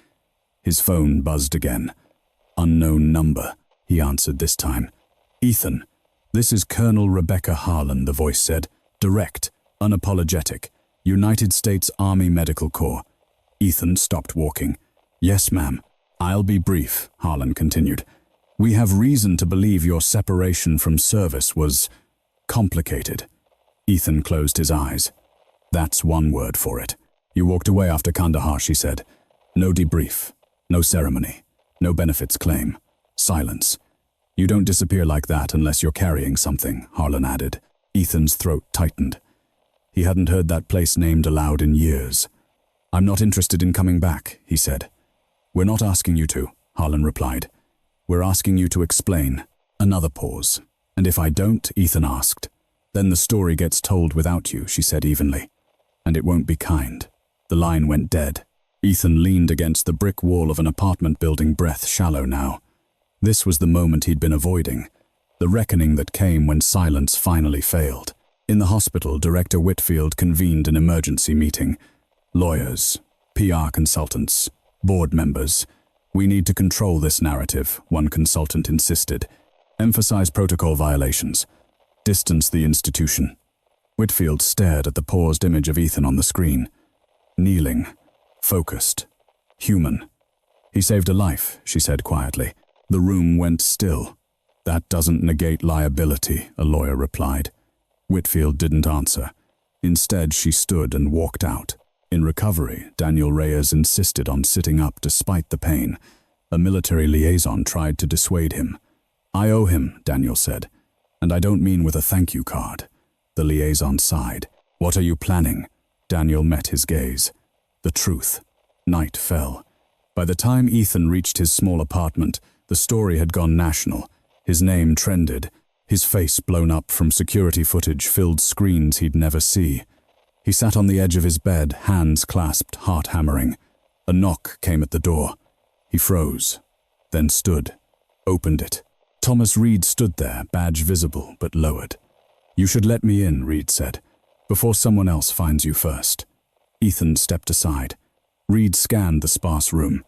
Speaker 1: His phone buzzed again. "Unknown number," he answered this time. "Ethan, this is Colonel Rebecca Harlan," the voice said. "Direct, unapologetic. United States Army Medical Corps." Ethan stopped walking. "Yes, ma'am." "I'll be brief," Harlan continued. "We have reason to believe your separation from service was complicated." Ethan closed his eyes. "That's one word for it. You walked away after Kandahar," she said. "No debrief, no ceremony, no benefits claim. Silence. You don't disappear like that unless you're carrying something," Harlan added. Ethan's throat tightened. He hadn't heard that place named aloud in years. "I'm not interested in coming back," he said. "We're not asking you to," Harlan replied. "We're asking you to explain." Another pause. "And if I don't," Ethan asked, "then the story gets told without you," she said evenly. "And it won't be kind." The line went dead. Ethan leaned against the brick wall of an apartment building, breath shallow now. This was the moment he'd been avoiding, the reckoning that came when silence finally failed. In the hospital, Director Whitfield convened an emergency meeting. Lawyers, PR consultants, board members. "We need to control this narrative," one consultant insisted. "Emphasize protocol violations. Distance the institution." Whitfield stared at the paused image of Ethan on the screen. Kneeling, focused, human. "He saved a life," she said quietly. The room went still. "That doesn't negate liability," a lawyer replied. Whitfield didn't answer. Instead, she stood and walked out. In recovery, Daniel Reyes insisted on sitting up despite the pain. A military liaison tried to dissuade him. I owe him, Daniel said. And I don't mean with a thank you card. The liaison sighed. What are you planning? Daniel met his gaze. The truth. Night fell. By the time Ethan reached his small apartment, the story had gone national. His name trended. His face blown up from security footage filled screens he'd never see. He sat on the edge of his bed, hands clasped, heart hammering. A knock came at the door. He froze, then stood, opened it. Thomas Reed stood there, badge visible but lowered. You should let me in, Reed said, before someone else finds you first. Ethan stepped aside. Reed scanned the sparse room.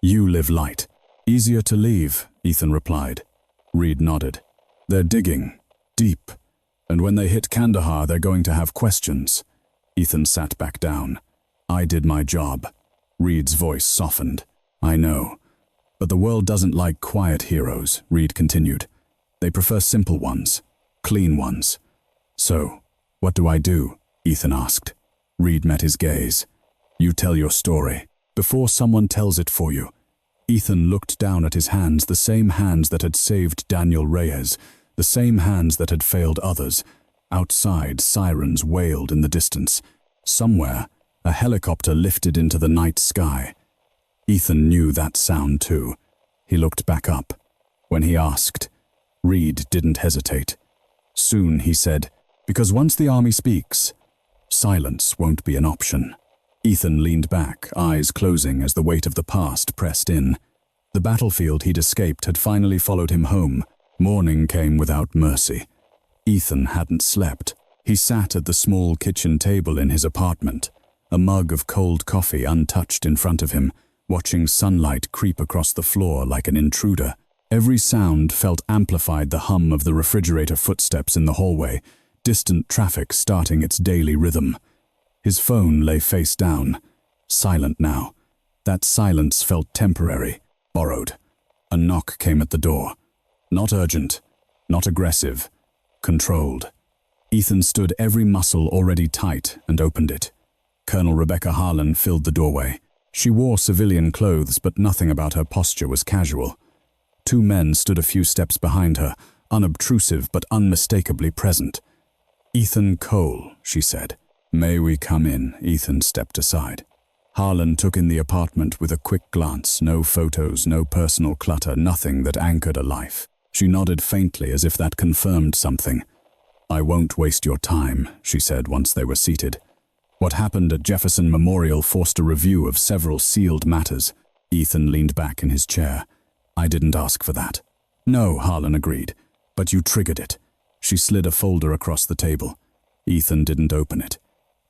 Speaker 1: You live light. Easier to leave, Ethan replied. Reed nodded. They're digging, deep, and when they hit Kandahar they're going to have questions. Ethan sat back down. I did my job. Reed's voice softened. I know. But the world doesn't like quiet heroes, Reed continued. They prefer simple ones, clean ones. So, what do I do? Ethan asked. Reed met his gaze. You tell your story, before someone tells it for you. Ethan looked down at his hands, the same hands that had saved Daniel Reyes, the same hands that had failed others. Outside, sirens wailed in the distance. Somewhere, a helicopter lifted into the night sky. Ethan knew that sound too. He looked back up. When he asked, Reed didn't hesitate. Soon, he said, because once the army speaks, silence won't be an option. Ethan leaned back, eyes closing as the weight of the past pressed in. The battlefield he'd escaped had finally followed him home. Morning came without mercy. Ethan hadn't slept. He sat at the small kitchen table in his apartment, a mug of cold coffee untouched in front of him, watching sunlight creep across the floor like an intruder. Every sound felt amplified, the hum of the refrigerator footsteps in the hallway, distant traffic starting its daily rhythm. His phone lay face down, silent now. That silence felt temporary, borrowed. A knock came at the door. Not urgent, not aggressive, controlled. Ethan stood, every muscle already tight, and opened it. Colonel Rebecca Harlan filled the doorway. She wore civilian clothes, but nothing about her posture was casual. Two men stood a few steps behind her, unobtrusive but unmistakably present. Ethan Cole, she said. May we come in? Ethan stepped aside. Harlan took in the apartment with a quick glance, no photos, no personal clutter, nothing that anchored a life. She nodded faintly as if that confirmed something. I won't waste your time, she said once they were seated. What happened at Jefferson Memorial forced a review of several sealed matters. Ethan leaned back in his chair. I didn't ask for that. No, Harlan agreed, but you triggered it. She slid a folder across the table. Ethan didn't open it.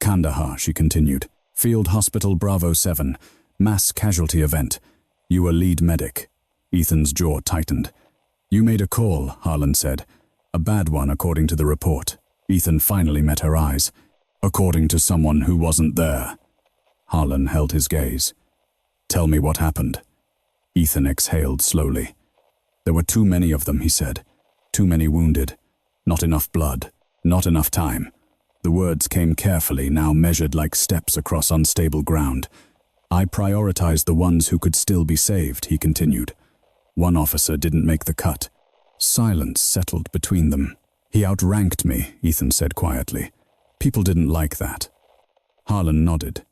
Speaker 1: Kandahar, she continued. Field Hospital Bravo 7, mass casualty event. You were lead medic. Ethan's jaw tightened. You made a call, Harlan said. A bad one, according to the report. Ethan finally met her eyes. According to someone who wasn't there. Harlan held his gaze. Tell me what happened. Ethan exhaled slowly. There were too many of them, he said. Too many wounded. Not enough blood. Not enough time. The words came carefully, now measured like steps across unstable ground. I prioritized the ones who could still be saved, he continued. One officer didn't make the cut. Silence settled between them. He outranked me, Ethan said quietly. People didn't like that. Harlan nodded.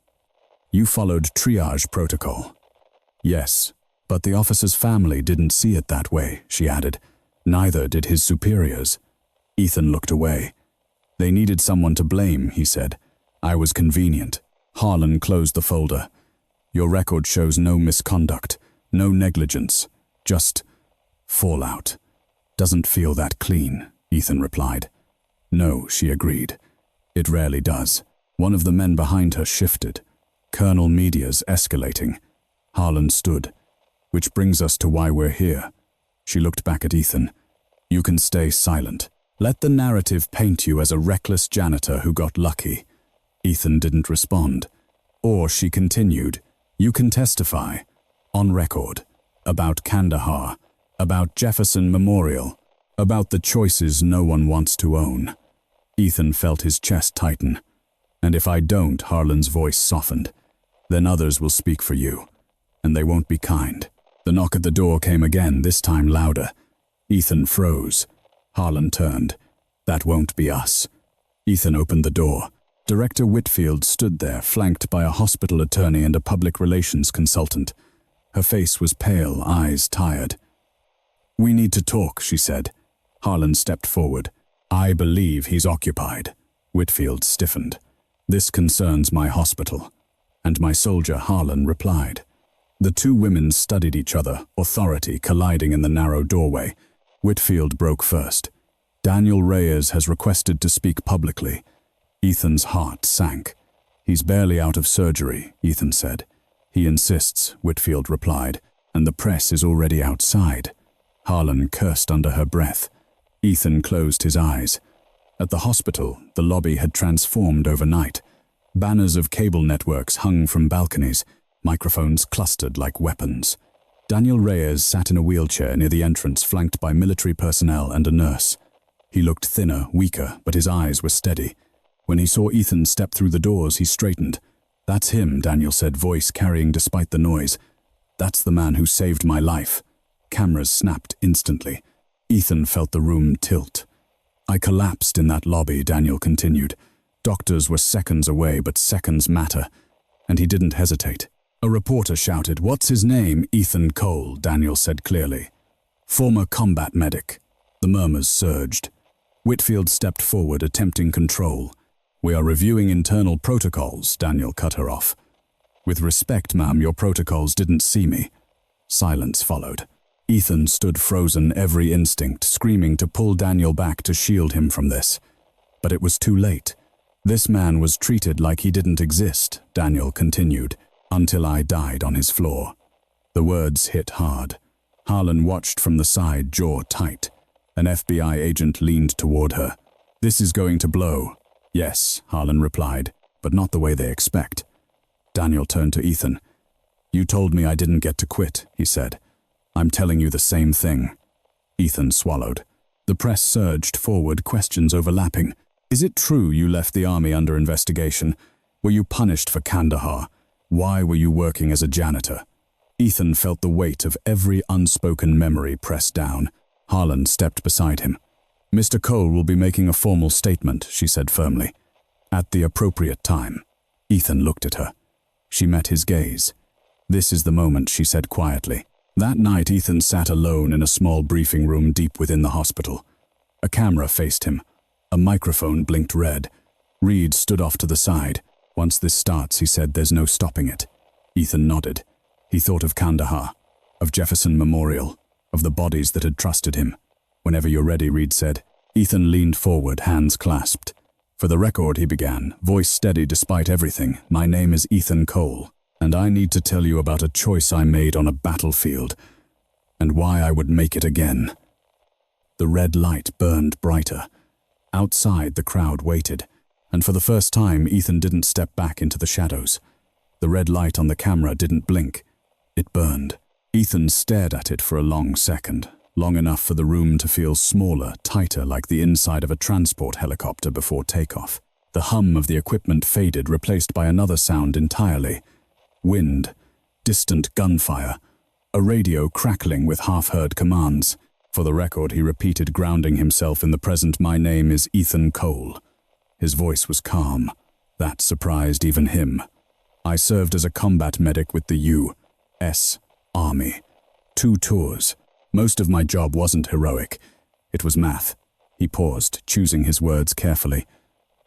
Speaker 1: You followed triage protocol. Yes, but the officer's family didn't see it that way, she added. Neither did his superiors. Ethan looked away. They needed someone to blame, he said. I was convenient. Harlan closed the folder. Your record shows no misconduct, no negligence, just fallout. Doesn't feel that clean, Ethan replied. No, she agreed. It rarely does. One of the men behind her shifted. Colonel Media's escalating. Harlan stood. Which brings us to why we're here. She looked back at Ethan. You can stay silent. Let the narrative paint you as a reckless janitor who got lucky. Ethan didn't respond. Or, she continued, you can testify, on record, about Kandahar, about Jefferson Memorial, about the choices no one wants to own. Ethan felt his chest tighten. And if I don't, Harlan's voice softened, then others will speak for you, and they won't be kind. The knock at the door came again, this time louder. Ethan froze. Harlan turned. That won't be us. Ethan opened the door. Director Whitfield stood there, flanked by a hospital attorney and a public relations consultant. Her face was pale, eyes tired. "We need to talk," she said. Harlan stepped forward. "I believe he's occupied." Whitfield stiffened. "This concerns my hospital." "And my soldier," Harlan replied. The two women studied each other, authority colliding in the narrow doorway. Whitfield broke first. "Daniel Reyes has requested to speak publicly." Ethan's heart sank. "He's barely out of surgery," Ethan said. "He insists," Whitfield replied, "and the press is already outside." Harlan cursed under her breath. Ethan closed his eyes. At the hospital, the lobby had transformed overnight. Banners of cable networks hung from balconies, microphones clustered like weapons. Daniel Reyes sat in a wheelchair near the entrance, flanked by military personnel and a nurse. He looked thinner, weaker, but his eyes were steady. When he saw Ethan step through the doors, he straightened. "That's him," Daniel said, voice carrying despite the noise. "That's the man who saved my life." Cameras snapped instantly. Ethan felt the room tilt. "I collapsed in that lobby," Daniel continued. "Doctors were seconds away, but seconds matter." And he didn't hesitate. A reporter shouted, "What's his name?" "Ethan Cole," Daniel said clearly. "Former combat medic." The murmurs surged. Whitfield stepped forward, attempting control. "We are reviewing internal protocols," Daniel cut her off. "With respect, ma'am, your protocols didn't see me." Silence followed. Ethan stood frozen, every instinct screaming to pull Daniel back to shield him from this. But it was too late. "This man was treated like he didn't exist," Daniel continued, "until I died on his floor." The words hit hard. Harlan watched from the side, jaw tight. An FBI agent leaned toward her. "This is going to blow." "Yes," Harlan replied, "but not the way they expect." Daniel turned to Ethan. "You told me I didn't get to quit," he said. "I'm telling you the same thing." Ethan swallowed. The press surged forward, questions overlapping. "Is it true you left the army under investigation? Were you punished for Kandahar? Why were you working as a janitor?" Ethan felt the weight of every unspoken memory pressed down. Harlan stepped beside him. "Mr. Cole will be making a formal statement," she said firmly. "At the appropriate time." Ethan looked at her. She met his gaze. "This is the moment," she said quietly. That night, Ethan sat alone in a small briefing room deep within the hospital. A camera faced him. A microphone blinked red. Reed stood off to the side. "Once this starts," he said, "there's no stopping it." Ethan nodded. He thought of Kandahar, of Jefferson Memorial, of the bodies that had trusted him. "Whenever you're ready," Reed said. Ethan leaned forward, hands clasped. "For the record," he began, voice steady despite everything, "my name is Ethan Cole, and I need to tell you about a choice I made on a battlefield, and why I would make it again." The red light burned brighter. Outside, the crowd waited, and for the first time, Ethan didn't step back into the shadows. The red light on the camera didn't blink. It burned. Ethan stared at it for a long second, long enough for the room to feel smaller, tighter, like the inside of a transport helicopter before takeoff. The hum of the equipment faded, replaced by another sound entirely. Wind, distant gunfire, a radio crackling with half-heard commands. For the record, he repeated, grounding himself in the present, "My name is Ethan Cole." His voice was calm. That surprised even him. "I served as a combat medic with the U.S. Army. 2 tours. Most of my job wasn't heroic. It was math." He paused, choosing his words carefully.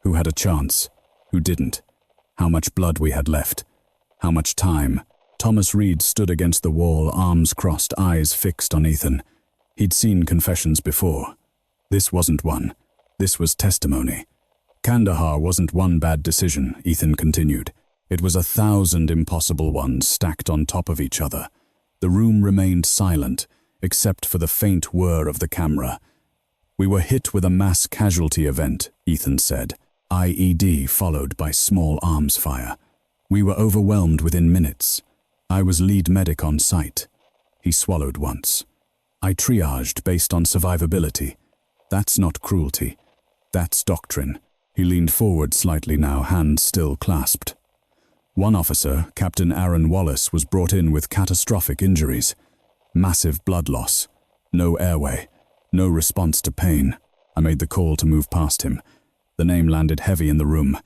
Speaker 1: "Who had a chance? Who didn't? How much blood we had left? How much time?" Thomas Reed stood against the wall, arms crossed, eyes fixed on Ethan. He'd seen confessions before. This wasn't one. This was testimony. "Kandahar wasn't one bad decision," Ethan continued. "It was 1,000 impossible ones stacked on top of each other." The room remained silent, except for the faint whir of the camera. "We were hit with a mass casualty event," Ethan said. IED followed by small arms fire. "We were overwhelmed within minutes. I was lead medic on site." He swallowed once. "I triaged based on survivability. That's not cruelty. That's doctrine." He leaned forward slightly now, hands still clasped. One officer, Captain Aaron Wallace, was brought in with catastrophic injuries. Massive blood loss. No airway. No response to pain. I made the call to move past him. The name landed heavy in the room.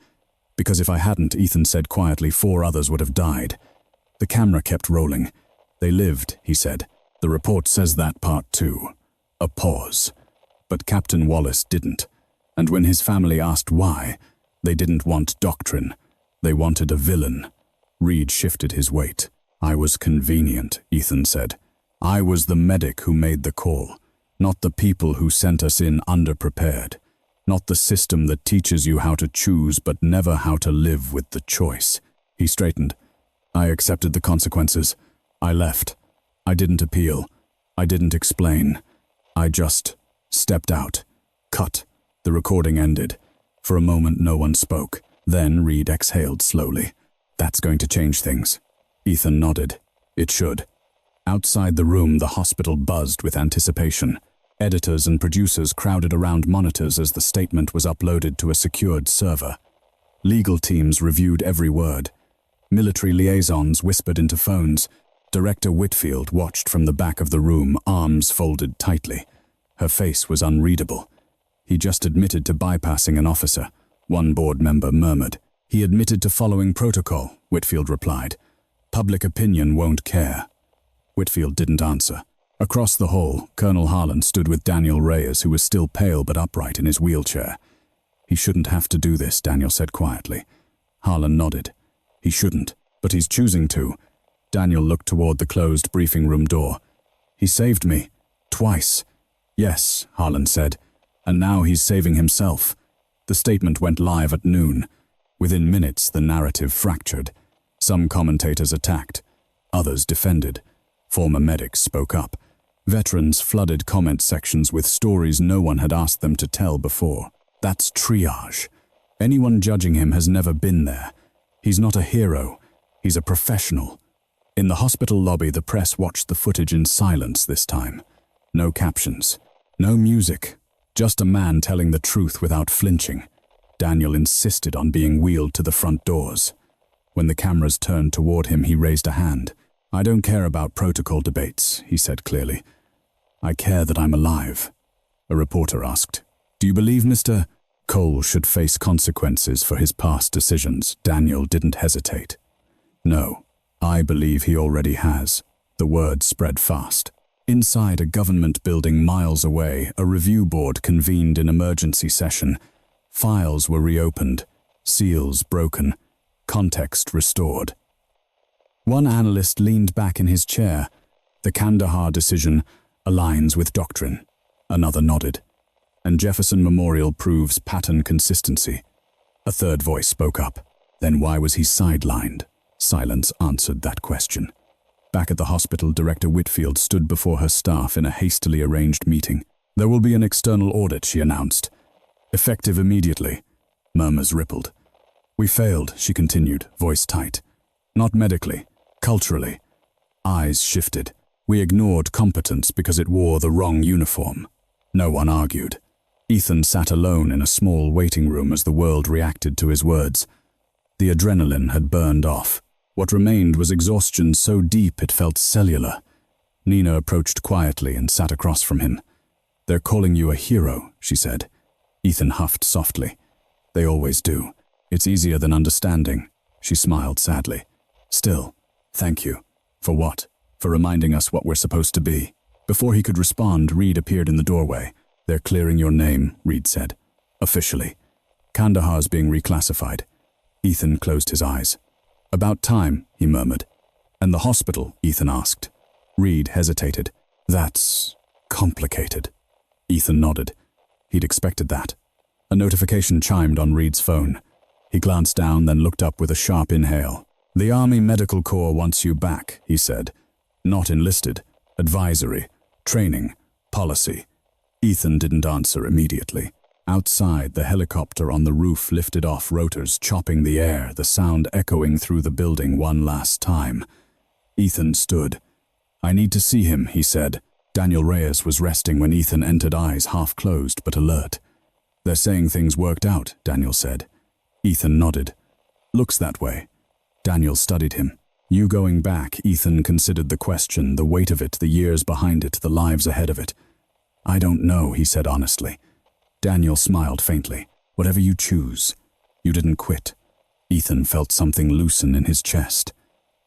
Speaker 1: Because if I hadn't, Ethan said quietly, 4 others would have died. The camera kept rolling. They lived, he said. The report says that part too. A pause. But Captain Wallace didn't. And when his family asked why, they didn't want doctrine. They wanted a villain. Reed shifted his weight. I was convenient, Ethan said. I was the medic who made the call, not the people who sent us in underprepared. Not the system that teaches you how to choose but never how to live with the choice. He straightened. I accepted the consequences. I left. I didn't appeal. I didn't explain. I just stepped out. Cut. The recording ended. For a moment no one spoke. Then Reed exhaled slowly. That's going to change things. Ethan nodded. It should. Outside the room the hospital buzzed with anticipation. Editors and producers crowded around monitors as the statement was uploaded to a secured server. Legal teams reviewed every word. Military liaisons whispered into phones. Director Whitfield watched from the back of the room, arms folded tightly. Her face was unreadable. He just admitted to bypassing an officer, one board member murmured. He admitted to following protocol, Whitfield replied. Public opinion won't care. Whitfield didn't answer. Across the hall, Colonel Harlan stood with Daniel Reyes, who was still pale but upright in his wheelchair. He shouldn't have to do this, Daniel said quietly. Harlan nodded. He shouldn't, but he's choosing to. Daniel looked toward the closed briefing room door. He saved me. Twice. Yes, Harlan said. And now he's saving himself. The statement went live at noon. Within minutes, the narrative fractured. Some commentators attacked. Others defended. Former medics spoke up. Veterans flooded comment sections with stories no one had asked them to tell before. That's triage. Anyone judging him has never been there. He's not a hero. He's a professional. In the hospital lobby, the press watched the footage in silence this time. No captions. No music. Just a man telling the truth without flinching. Daniel insisted on being wheeled to the front doors. When the cameras turned toward him, he raised a hand. I don't care about protocol debates, he said clearly. I care that I'm alive. A reporter asked, Do you believe Mr. Cole should face consequences for his past decisions? Daniel didn't hesitate. No, I believe he already has. The word spread fast. Inside a government building miles away, a review board convened in emergency session. Files were reopened, seals broken, context restored. One analyst leaned back in his chair. The Kandahar decision aligns with doctrine. Another nodded. And Jefferson Memorial proves pattern consistency. A third voice spoke up. Then why was he sidelined? Silence answered that question. Back at the hospital, Director Whitfield stood before her staff in a hastily arranged meeting. There will be an external audit, she announced. Effective immediately. Murmurs rippled. We failed, she continued, voice tight. Not medically. Culturally. Eyes shifted. We ignored competence because it wore the wrong uniform. No one argued. Ethan sat alone in a small waiting room as the world reacted to his words. The adrenaline had burned off. What remained was exhaustion so deep it felt cellular. Nina approached quietly and sat across from him. They're calling you a hero, she said. Ethan huffed softly. They always do. It's easier than understanding. She smiled sadly. Still, thank you. For what? For reminding us what we're supposed to be. Before he could respond, Reed appeared in the doorway. They're clearing your name, Reed said. Officially. Kandahar's being reclassified. Ethan closed his eyes. About time, he murmured. And the hospital, Ethan asked. Reed hesitated. That's complicated. Ethan nodded. He'd expected that. A notification chimed on Reed's phone. He glanced down, then looked up with a sharp inhale. The Army Medical Corps wants you back, he said. Not enlisted. Advisory. Training. Policy. Ethan didn't answer immediately. Outside, the helicopter on the roof lifted off, rotors chopping the air, the sound echoing through the building one last time. Ethan stood. I need to see him, he said. Daniel Reyes was resting when Ethan entered, eyes half closed but alert. They're saying things worked out, Daniel said. Ethan nodded. Looks that way. Daniel studied him. You going back, Ethan considered the question, the weight of it, the years behind it, the lives ahead of it. I don't know, he said honestly. Daniel smiled faintly. Whatever you choose. You didn't quit. Ethan felt something loosen in his chest.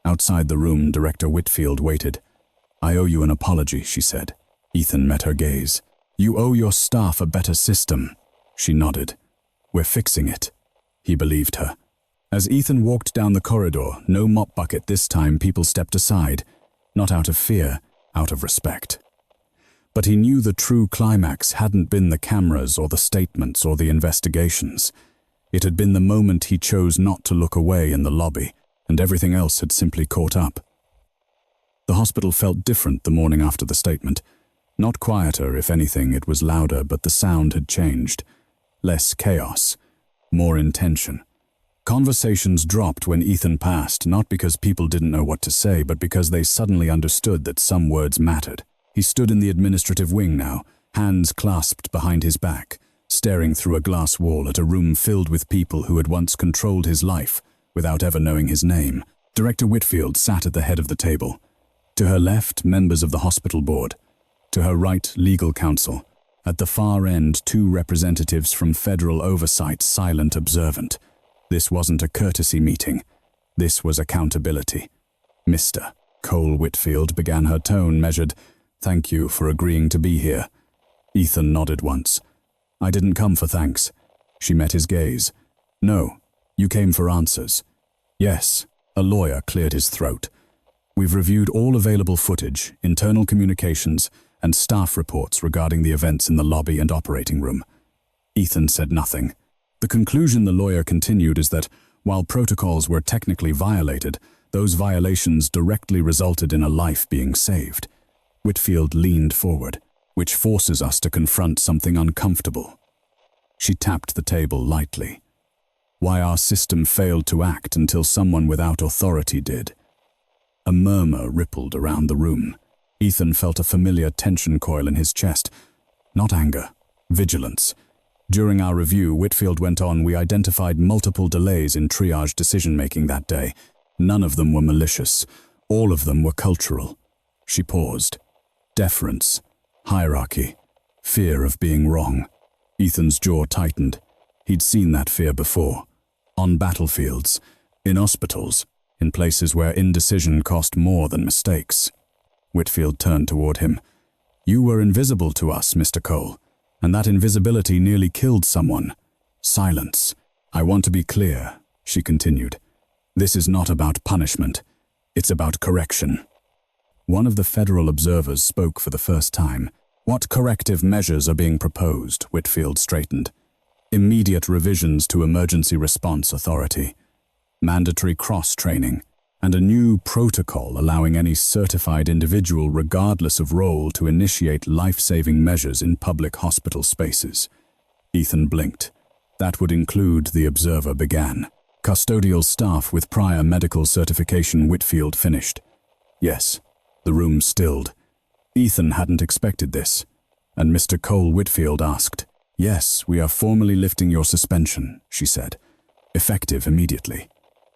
Speaker 1: Outside the room, Director Whitfield waited. I owe you an apology, she said. Ethan met her gaze. You owe your staff a better system. She nodded. We're fixing it. He believed her. As Ethan walked down the corridor, no mop bucket this time, people stepped aside. Not out of fear, out of respect. But he knew the true climax hadn't been the cameras or the statements or the investigations. It had been the moment he chose not to look away in the lobby, and everything else had simply caught up. The hospital felt different the morning after the statement. Not quieter, if anything, it was louder, but the sound had changed. Less chaos, more intention. Conversations dropped when Ethan passed, not because people didn't know what to say, but because they suddenly understood that some words mattered. He stood in the administrative wing now, hands clasped behind his back, staring through a glass wall at a room filled with people who had once controlled his life without ever knowing his name. Director Whitfield sat at the head of the table. To her left, members of the hospital board. To her right, legal counsel. At the far end, 2 representatives from federal oversight, silent, observant. This wasn't a courtesy meeting. This was accountability. Mr. Cole Whitfield, began her tone, measured. Thank you for agreeing to be here. Ethan nodded once. I didn't come for thanks. She met his gaze. No, you came for answers. Yes, a lawyer cleared his throat. We've reviewed all available footage, internal communications, and staff reports regarding the events in the lobby and operating room. Ethan said nothing. The conclusion the lawyer continued is that, while protocols were technically violated, those violations directly resulted in a life being saved. Whitfield leaned forward, which forces us to confront something uncomfortable. She tapped the table lightly. Why our system failed to act until someone without authority did. A murmur rippled around the room. Ethan felt a familiar tension coil in his chest. Not anger, vigilance. During our review, Whitfield went on, we identified multiple delays in triage decision-making that day. None of them were malicious. All of them were cultural. She paused. Deference, hierarchy, fear of being wrong. Ethan's jaw tightened. He'd seen that fear before. On battlefields, in hospitals, in places where indecision cost more than mistakes. Whitfield turned toward him. You were invisible to us, Mr. Cole, and that invisibility nearly killed someone. Silence. I want to be clear, she continued. This is not about punishment. It's about correction. One of the federal observers spoke for the first time. What corrective measures are being proposed? Whitfield straightened. Immediate revisions to emergency response authority, mandatory cross-training, and a new protocol allowing any certified individual, regardless of role, to initiate life-saving measures in public hospital spaces. Ethan blinked. That would include, the observer began. Custodial staff with prior medical certification, Whitfield finished. Yes. The room stilled. Ethan hadn't expected this, and Mr. Cole Whitfield asked, Yes, we are formally lifting your suspension, she said. Effective immediately.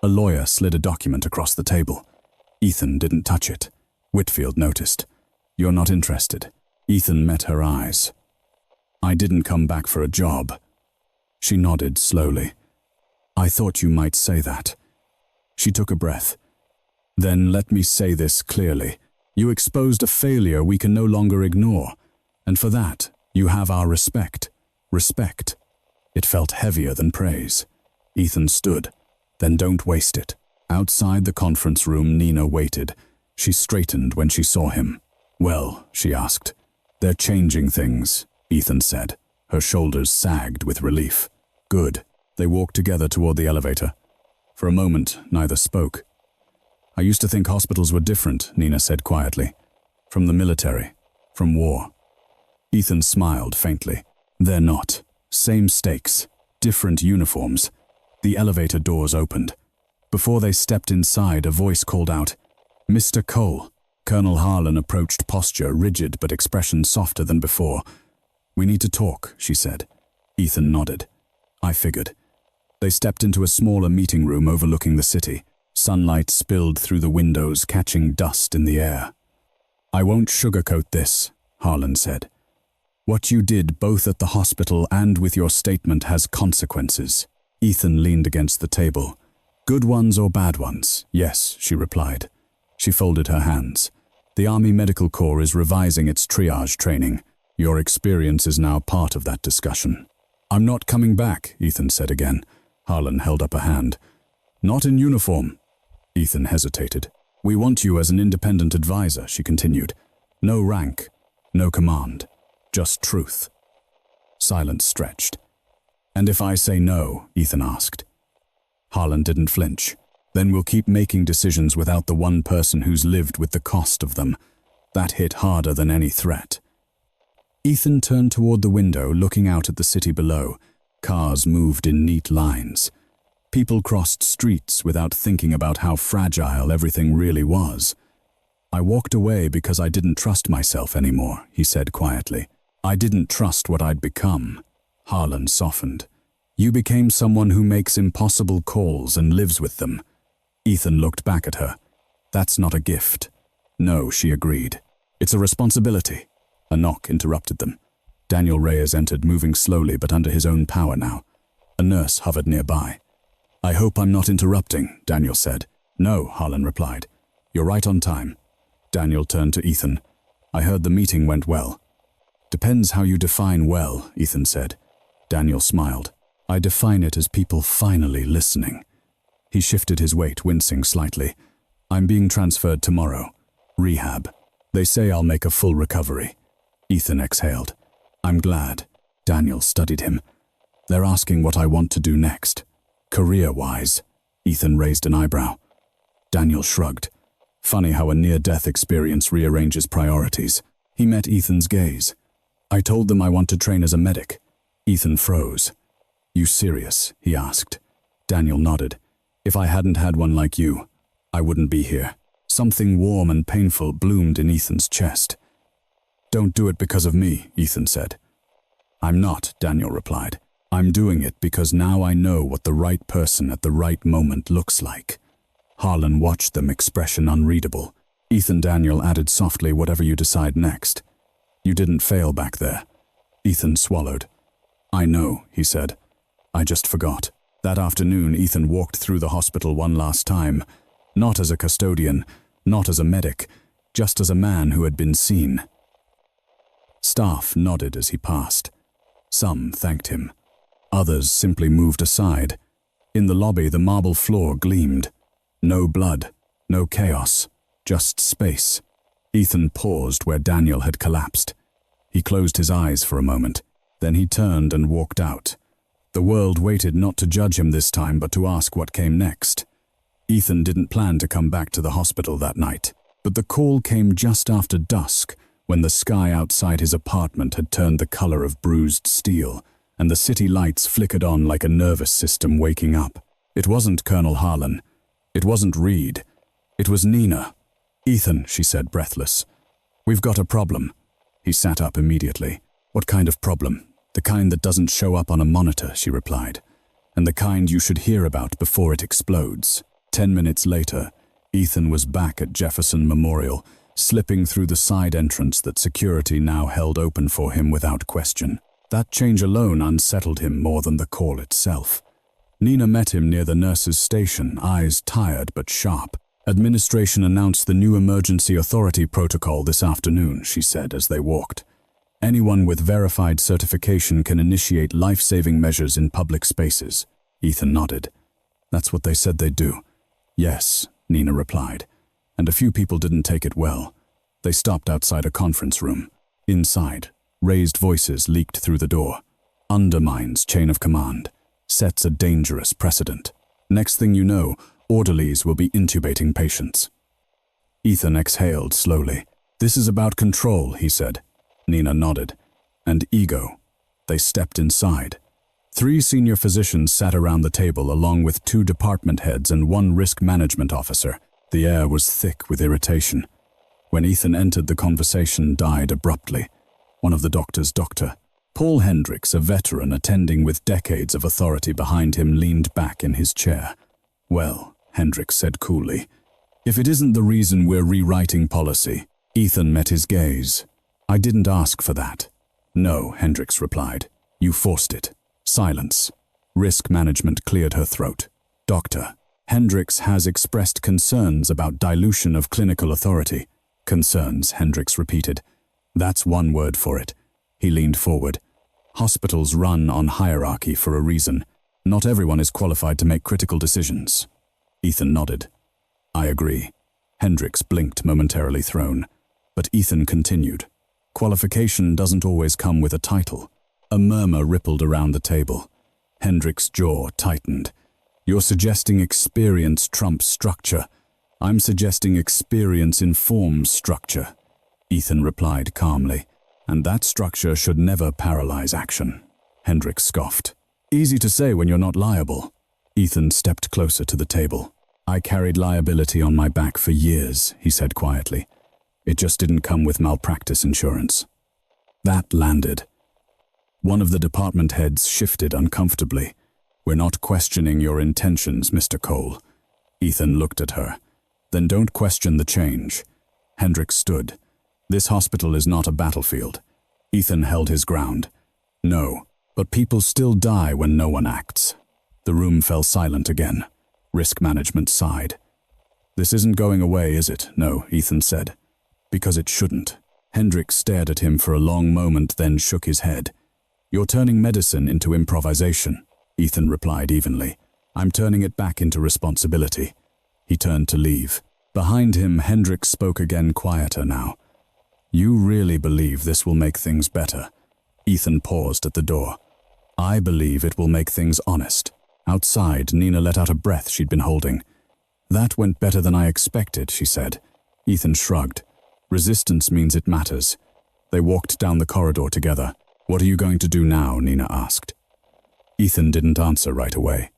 Speaker 1: A lawyer slid a document across the table. Ethan didn't touch it. Whitfield noticed. You're not interested. Ethan met her eyes. I didn't come back for a job. She nodded slowly. I thought you might say that. She took a breath. Then let me say this clearly. You exposed a failure we can no longer ignore, and for that, you have our respect. Respect. It felt heavier than praise. Ethan stood. Then don't waste it. Outside the conference room, Nina waited. She straightened when she saw him. Well, she asked. They're changing things, Ethan said. Her shoulders sagged with relief. Good. They walked together toward the elevator. For a moment, neither spoke. I used to think hospitals were different, Nina said quietly. From the military. From war. Ethan smiled faintly. They're not. Same stakes. Different uniforms. The elevator doors opened. Before they stepped inside, a voice called out, Mr. Cole. Colonel Harlan approached, posture rigid but expression softer than before. We need to talk, she said. Ethan nodded. I figured. They stepped into a smaller meeting room overlooking the city. Sunlight spilled through the windows, catching dust in the air. I won't sugarcoat this, Harlan said. What you did both at the hospital and with your statement has consequences. Ethan leaned against the table. Good ones or bad ones? Yes, she replied. She folded her hands. The Army Medical Corps is revising its triage training. Your experience is now part of that discussion. I'm not coming back, Ethan said again. Harlan held up a hand. Not in uniform. Ethan hesitated. We want you as an independent advisor, she continued. No rank, no command, just truth. Silence stretched. And if I say no, Ethan asked. Harlan didn't flinch. Then we'll keep making decisions without the one person who's lived with the cost of them. That hit harder than any threat. Ethan turned toward the window, looking out at the city below. Cars moved in neat lines. People crossed streets without thinking about how fragile everything really was. I walked away because I didn't trust myself anymore, he said quietly. I didn't trust what I'd become. Harlan softened. You became someone who makes impossible calls and lives with them. Ethan looked back at her. That's not a gift. No, she agreed. It's a responsibility. A knock interrupted them. Daniel Reyes entered, moving slowly but under his own power now. A nurse hovered nearby. I hope I'm not interrupting, Daniel said. No, Harlan replied. You're right on time. Daniel turned to Ethan. I heard the meeting went well. Depends how you define well, Ethan said. Daniel smiled. I define it as people finally listening. He shifted his weight, wincing slightly. I'm being transferred tomorrow. Rehab. They say I'll make a full recovery. Ethan exhaled. I'm glad. Daniel studied him. They're asking what I want to do next. Career-wise. Ethan raised an eyebrow. Daniel shrugged. Funny how a near-death experience rearranges priorities. He met Ethan's gaze. I told them I want to train as a medic. Ethan froze. You serious? He asked. Daniel nodded. If I hadn't had one like you, I wouldn't be here. Something warm and painful bloomed in Ethan's chest. Don't do it because of me, Ethan said. I'm not, Daniel replied. I'm doing it because now I know what the right person at the right moment looks like. Harlan watched them, expression unreadable. Ethan, Daniel added softly, whatever you decide next. You didn't fail back there. Ethan swallowed. I know, he said. I just forgot. That afternoon, Ethan walked through the hospital one last time. Not as a custodian, not as a medic, just as a man who had been seen. Staff nodded as he passed. Some thanked him. Others simply moved aside. In the lobby, the marble floor gleamed. No blood, no chaos, just space. Ethan paused where Daniel had collapsed. He closed his eyes for a moment. Then he turned and walked out. The world waited not to judge him this time, but to ask what came next. Ethan didn't plan to come back to the hospital that night, but the call came just after dusk, when the sky outside his apartment had turned the color of bruised steel, and the city lights flickered on like a nervous system waking up. It wasn't Colonel Harlan. It wasn't Reed. It was Nina. Ethan, she said, breathless. We've got a problem. He sat up immediately. What kind of problem? The kind that doesn't show up on a monitor, she replied. And the kind you should hear about before it explodes. 10 minutes later, Ethan was back at Jefferson Memorial, slipping through the side entrance that security now held open for him without question. That change alone unsettled him more than the call itself. Nina met him near the nurse's station, eyes tired but sharp. Administration announced the new emergency authority protocol this afternoon, she said as they walked. Anyone with verified certification can initiate life-saving measures in public spaces. Ethan nodded. That's what they said they'd do. Yes, Nina replied. And a few people didn't take it well. They stopped outside a conference room. Inside, raised voices leaked through the door. Undermines chain of command. Sets a dangerous precedent. Next thing you know, orderlies will be intubating patients. Ethan exhaled slowly. This is about control, he said. Nina nodded. And ego. They stepped inside. 3 senior physicians sat around the table along with 2 department heads and 1 risk management officer. The air was thick with irritation. When Ethan entered, the conversation died abruptly. One of the doctors, Paul Hendricks, a veteran attending with decades of authority behind him, leaned back in his chair. Well, Hendricks said coolly, if it isn't the reason we're rewriting policy. Ethan met his gaze. I didn't ask for that. No, Hendricks replied. You forced it. Silence. Risk management cleared her throat. Doctor, Hendricks has expressed concerns about dilution of clinical authority. Concerns, Hendricks repeated. That's one word for it. He leaned forward. Hospitals run on hierarchy for a reason. Not everyone is qualified to make critical decisions. Ethan nodded. I agree. Hendricks blinked, momentarily thrown. But Ethan continued. Qualification doesn't always come with a title. A murmur rippled around the table. Hendricks' jaw tightened. You're suggesting experience trumps structure. I'm suggesting experience informs structure. Ethan replied calmly. And that structure should never paralyze action. Hendricks scoffed. Easy to say when you're not liable. Ethan stepped closer to the table. I carried liability on my back for years, he said quietly. It just didn't come with malpractice insurance. That landed. One of the department heads shifted uncomfortably. We're not questioning your intentions, Mr. Cole. Ethan looked at her. Then don't question the change. Hendricks stood. This hospital is not a battlefield. Ethan held his ground. No, but people still die when no one acts. The room fell silent again. Risk management sighed. This isn't going away, is it? No, Ethan said. Because it shouldn't. Hendricks stared at him for a long moment, then shook his head. You're turning medicine into improvisation, Ethan replied evenly. I'm turning it back into responsibility. He turned to leave. Behind him, Hendricks spoke again, quieter now. You really believe this will make things better? Ethan paused at the door. I believe it will make things honest. Outside, Nina let out a breath she'd been holding. That went better than I expected, she said. Ethan shrugged. Resistance means it matters. They walked down the corridor together. What are you going to do now? Nina asked. Ethan didn't answer right away.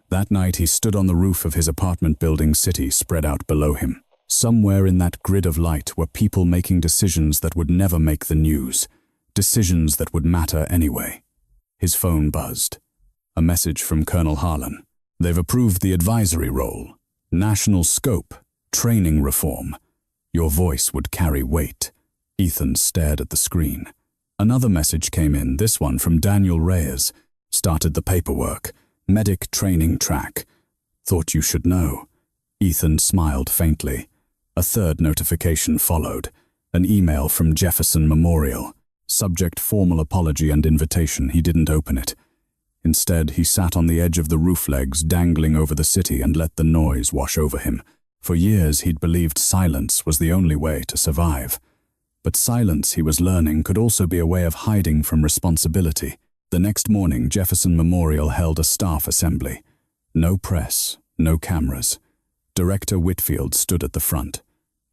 Speaker 1: That night he stood on the roof of his apartment building, city spread out below him. Somewhere in that grid of light were people making decisions that would never make the news. Decisions that would matter anyway. His phone buzzed. A message from Colonel Harlan. They've approved the advisory role. National scope. Training reform. Your voice would carry weight. Ethan stared at the screen. Another message came in, this one from Daniel Reyes. Started the paperwork. Medic training track. Thought you should know. Ethan smiled faintly. A third notification followed. An email from Jefferson Memorial. Subject formal apology and invitation. He didn't open it. Instead, he sat on the edge of the roof legs, dangling over the city, and let the noise wash over him. For years, he'd believed silence was the only way to survive. But silence, he was learning, could also be a way of hiding from responsibility. The next morning, Jefferson Memorial held a staff assembly. No press, no cameras. Director Whitfield stood at the front.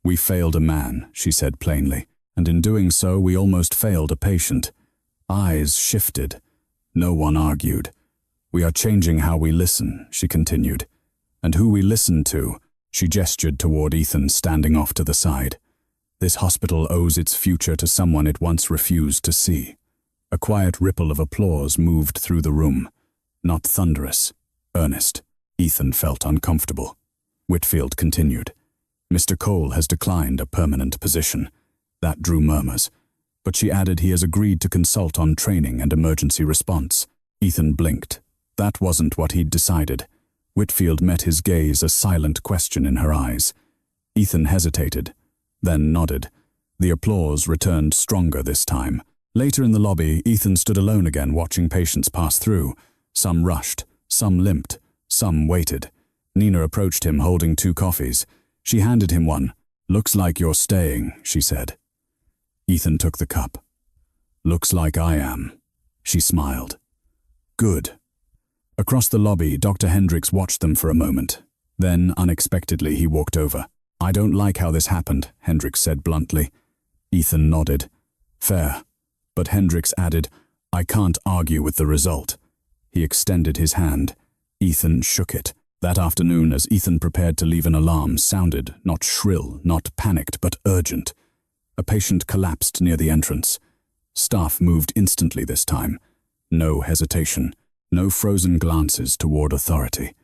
Speaker 1: We failed a man, she said plainly, and in doing so, we almost failed a patient. Eyes shifted. No one argued. We are changing how we listen, she continued. And who we listen to, she gestured toward Ethan standing off to the side. This hospital owes its future to someone it once refused to see. A quiet ripple of applause moved through the room. Not thunderous, earnest. Ethan felt uncomfortable. Whitfield continued. Mr. Cole has declined a permanent position. That drew murmurs. But she added he has agreed to consult on training and emergency response. Ethan blinked. That wasn't what he'd decided. Whitfield met his gaze, a silent question in her eyes. Ethan hesitated, then nodded. The applause returned stronger this time. Later in the lobby, Ethan stood alone again, watching patients pass through. Some rushed, some limped, some waited. Nina approached him, holding 2 coffees. She handed him one. Looks like you're staying, she said. Ethan took the cup. Looks like I am. She smiled. Good. Across the lobby, Dr. Hendricks watched them for a moment. Then, unexpectedly, he walked over. I don't like how this happened, Hendricks said bluntly. Ethan nodded. Fair. But Hendricks added, I can't argue with the result. He extended his hand. Ethan shook it. That afternoon, as Ethan prepared to leave, an alarm sounded, not shrill, not panicked, but urgent. A patient collapsed near the entrance. Staff moved instantly this time. No hesitation, no frozen glances toward authority.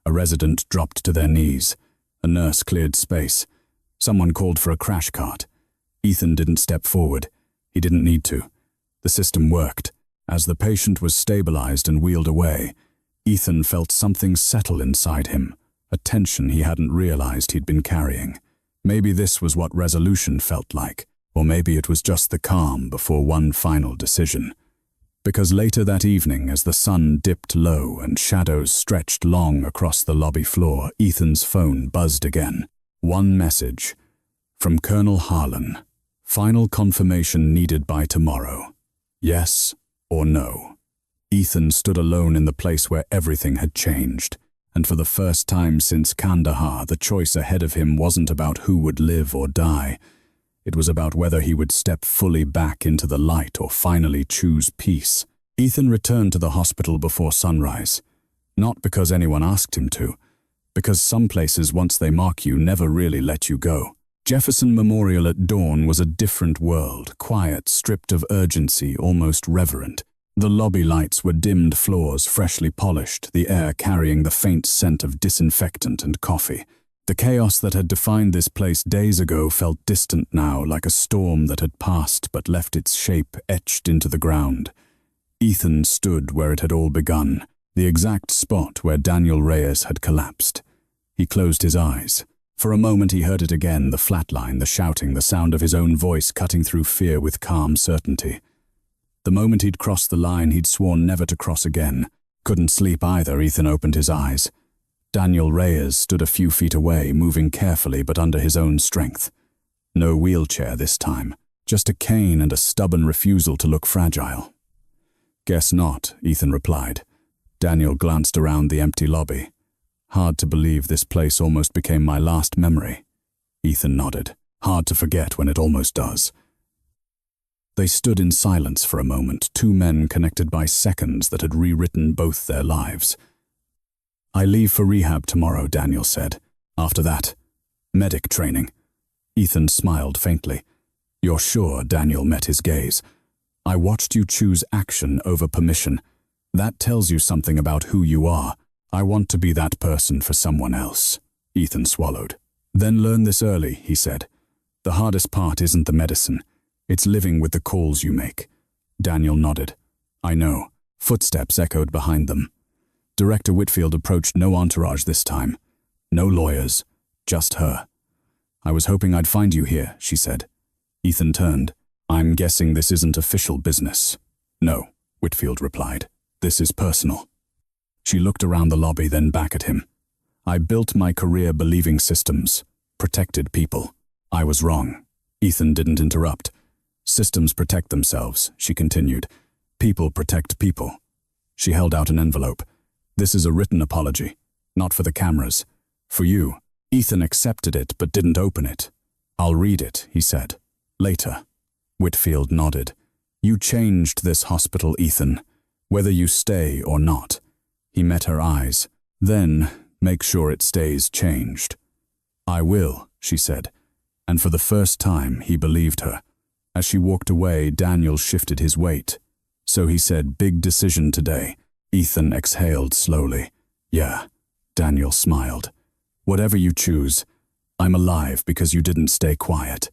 Speaker 1: A resident dropped to their knees. A nurse cleared space. Someone called for a crash cart. Ethan didn't step forward. He didn't need to. The system worked. As the patient was stabilized and wheeled away, Ethan felt something settle inside him, a tension he hadn't realized he'd been carrying. Maybe this was what resolution felt like, or maybe it was just the calm before one final decision. Because later that evening, as the sun dipped low and shadows stretched long across the lobby floor, Ethan's phone buzzed again. One message. From Colonel Harlan. Final confirmation needed by tomorrow. Yes or no. Ethan stood alone in the place where everything had changed, and for the first time since Kandahar, the choice ahead of him wasn't about who would live or die. It was about whether he would step fully back into the light or finally choose peace. Ethan returned to the hospital before sunrise. Not because anyone asked him to, because some places, once they mark you, never really let you go. Jefferson Memorial at dawn was a different world, quiet, stripped of urgency, almost reverent. The lobby lights were dimmed floors, freshly polished, the air carrying the faint scent of disinfectant and coffee. The chaos that had defined this place days ago felt distant now, like a storm that had passed but left its shape etched into the ground. Ethan stood where it had all begun, the exact spot where Daniel Reyes had collapsed. He closed his eyes. For a moment he heard it again, the flatline, the shouting, the sound of his own voice cutting through fear with calm certainty. The moment he'd crossed the line he'd sworn never to cross again. Couldn't sleep either, Ethan opened his eyes. Daniel Reyes stood a few feet away, moving carefully but under his own strength. No wheelchair this time, just a cane and a stubborn refusal to look fragile. Guess not, Ethan replied. Daniel glanced around the empty lobby. Hard to believe this place almost became my last memory. Ethan nodded. Hard to forget when it almost does. They stood in silence for a moment, two men connected by seconds that had rewritten both their lives. I leave for rehab tomorrow, Daniel said. After that, medic training. Ethan smiled faintly. You're sure? Daniel met his gaze. I watched you choose action over permission. That tells you something about who you are. I want to be that person for someone else. Ethan swallowed. Then learn this early, he said. The hardest part isn't the medicine. It's living with the calls you make. Daniel nodded. I know. Footsteps echoed behind them. Director Whitfield approached, no entourage this time. No lawyers. Just her. I was hoping I'd find you here, she said. Ethan turned. I'm guessing this isn't official business. No, Whitfield replied. This is personal. She looked around the lobby, then back at him. I built my career believing systems, protected people. I was wrong. Ethan didn't interrupt. Systems protect themselves, she continued. People protect people. She held out an envelope. This is a written apology, not for the cameras. For you. Ethan accepted it but didn't open it. I'll read it, he said. Later. Whitfield nodded. You changed this hospital, Ethan, whether you stay or not. He met her eyes. Then, make sure it stays changed. I will, she said, and for the first time he believed her. As she walked away, Daniel shifted his weight. So he said, big decision today. Ethan exhaled slowly. Yeah, Daniel smiled. Whatever you choose, I'm alive because you didn't stay quiet.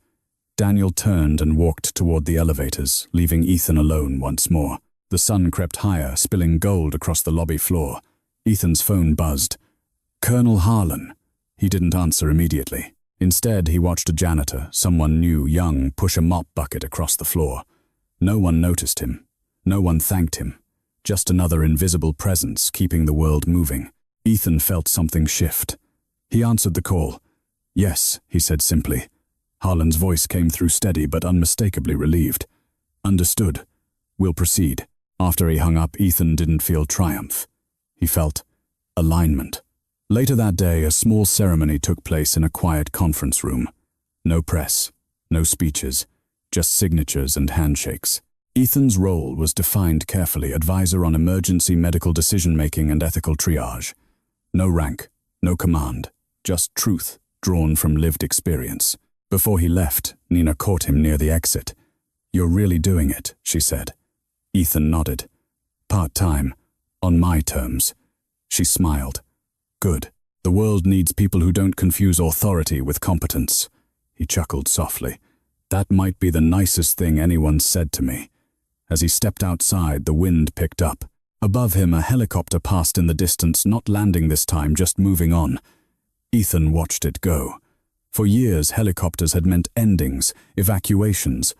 Speaker 1: Daniel turned and walked toward the elevators, leaving Ethan alone once more. The sun crept higher, spilling gold across the lobby floor. Ethan's phone buzzed. Colonel Harlan. He didn't answer immediately. Instead, he watched a janitor, someone new, young, push a mop bucket across the floor. No one noticed him. No one thanked him. Just another invisible presence keeping the world moving. Ethan felt something shift. He answered the call. Yes, he said simply. Harlan's voice came through steady but unmistakably relieved. Understood. We'll proceed. After he hung up, Ethan didn't feel triumph. He felt alignment. Later that day, a small ceremony took place in a quiet conference room. No press, no speeches, just signatures and handshakes. Ethan's role was defined carefully, advisor on emergency medical decision-making and ethical triage. No rank, no command, just truth drawn from lived experience. Before he left, Nina caught him near the exit. You're really doing it, she said. Ethan nodded. Part-time, on my terms. She smiled. Good. The world needs people who don't confuse authority with competence. He chuckled softly. That might be the nicest thing anyone said to me. As he stepped outside, the wind picked up. Above him, a helicopter passed in the distance, not landing this time, just moving on. Ethan watched it go. For years, helicopters had meant endings, evacuations,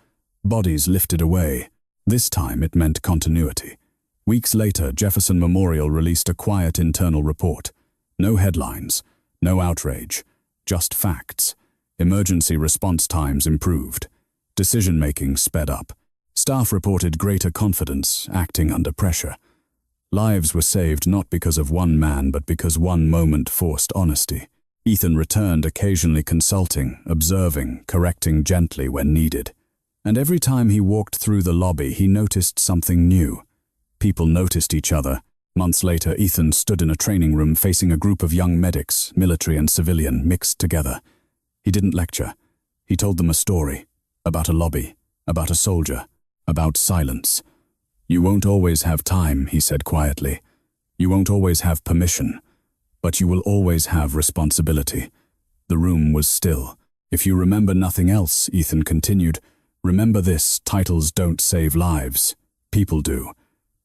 Speaker 1: bodies lifted away. This time, it meant continuity. Weeks later, Jefferson Memorial released a quiet internal report. No headlines, no outrage, just facts. Emergency response times improved. Decision-making sped up. Staff reported greater confidence, acting under pressure. Lives were saved not because of one man, but because one moment forced honesty. Ethan returned, occasionally consulting, observing, correcting gently when needed. And every time he walked through the lobby, he noticed something new. People noticed each other. Months later, Ethan stood in a training room facing a group of young medics, military and civilian, mixed together. He didn't lecture. He told them a story. About a lobby. About a soldier. About silence. "You won't always have time," he said quietly. "You won't always have permission. But you will always have responsibility." The room was still. "If you remember nothing else," Ethan continued, "remember this: titles don't save lives. People do."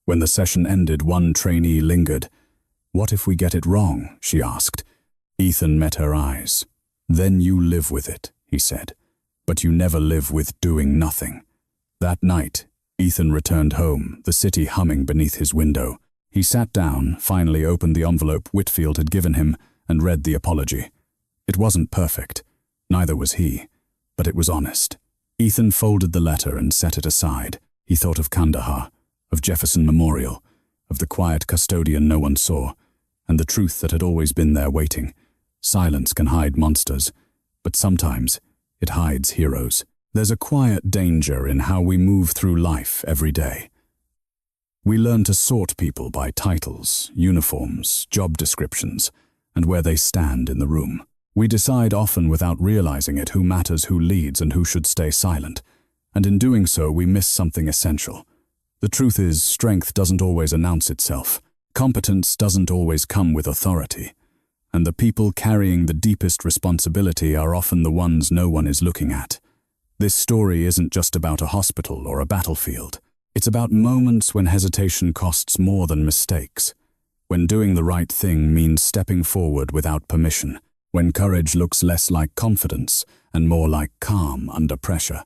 Speaker 1: When the session ended, one trainee lingered. "What if we get it wrong?" she asked. Ethan met her eyes. "Then you live with it," he said. "But you never live with doing nothing." That night, Ethan returned home, the city humming beneath his window. He sat down, finally opened the envelope Whitfield had given him, and read the apology. It wasn't perfect. Neither was he. But it was honest. Ethan folded the letter and set it aside. He thought of Kandahar, of Jefferson Memorial, of the quiet custodian no one saw, and the truth that had always been there waiting. Silence can hide monsters, but sometimes it hides heroes. There's a quiet danger in how we move through life every day. We learn to sort people by titles, uniforms, job descriptions, and where they stand in the room. We decide often without realizing it who matters, who leads, and who should stay silent. And in doing so, we miss something essential. The truth is, strength doesn't always announce itself. Competence doesn't always come with authority. And the people carrying the deepest responsibility are often the ones no one is looking at. This story isn't just about a hospital or a battlefield. It's about moments when hesitation costs more than mistakes. When doing the right thing means stepping forward without permission. When courage looks less like confidence and more like calm under pressure.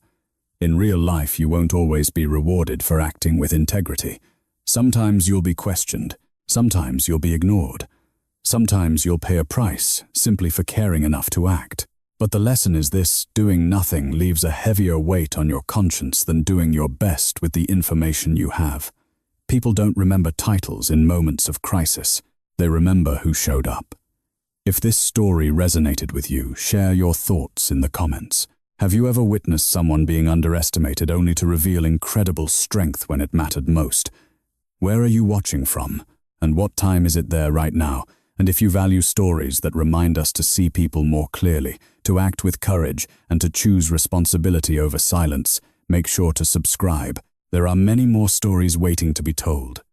Speaker 1: In real life, you won't always be rewarded for acting with integrity. Sometimes you'll be questioned. Sometimes you'll be ignored. Sometimes you'll pay a price simply for caring enough to act. But the lesson is this: doing nothing leaves a heavier weight on your conscience than doing your best with the information you have. People don't remember titles in moments of crisis. They remember who showed up. If this story resonated with you, share your thoughts in the comments. Have you ever witnessed someone being underestimated only to reveal incredible strength when it mattered most? Where are you watching from? And what time is it there right now? And if you value stories that remind us to see people more clearly, to act with courage, and to choose responsibility over silence, make sure to subscribe. There are many more stories waiting to be told.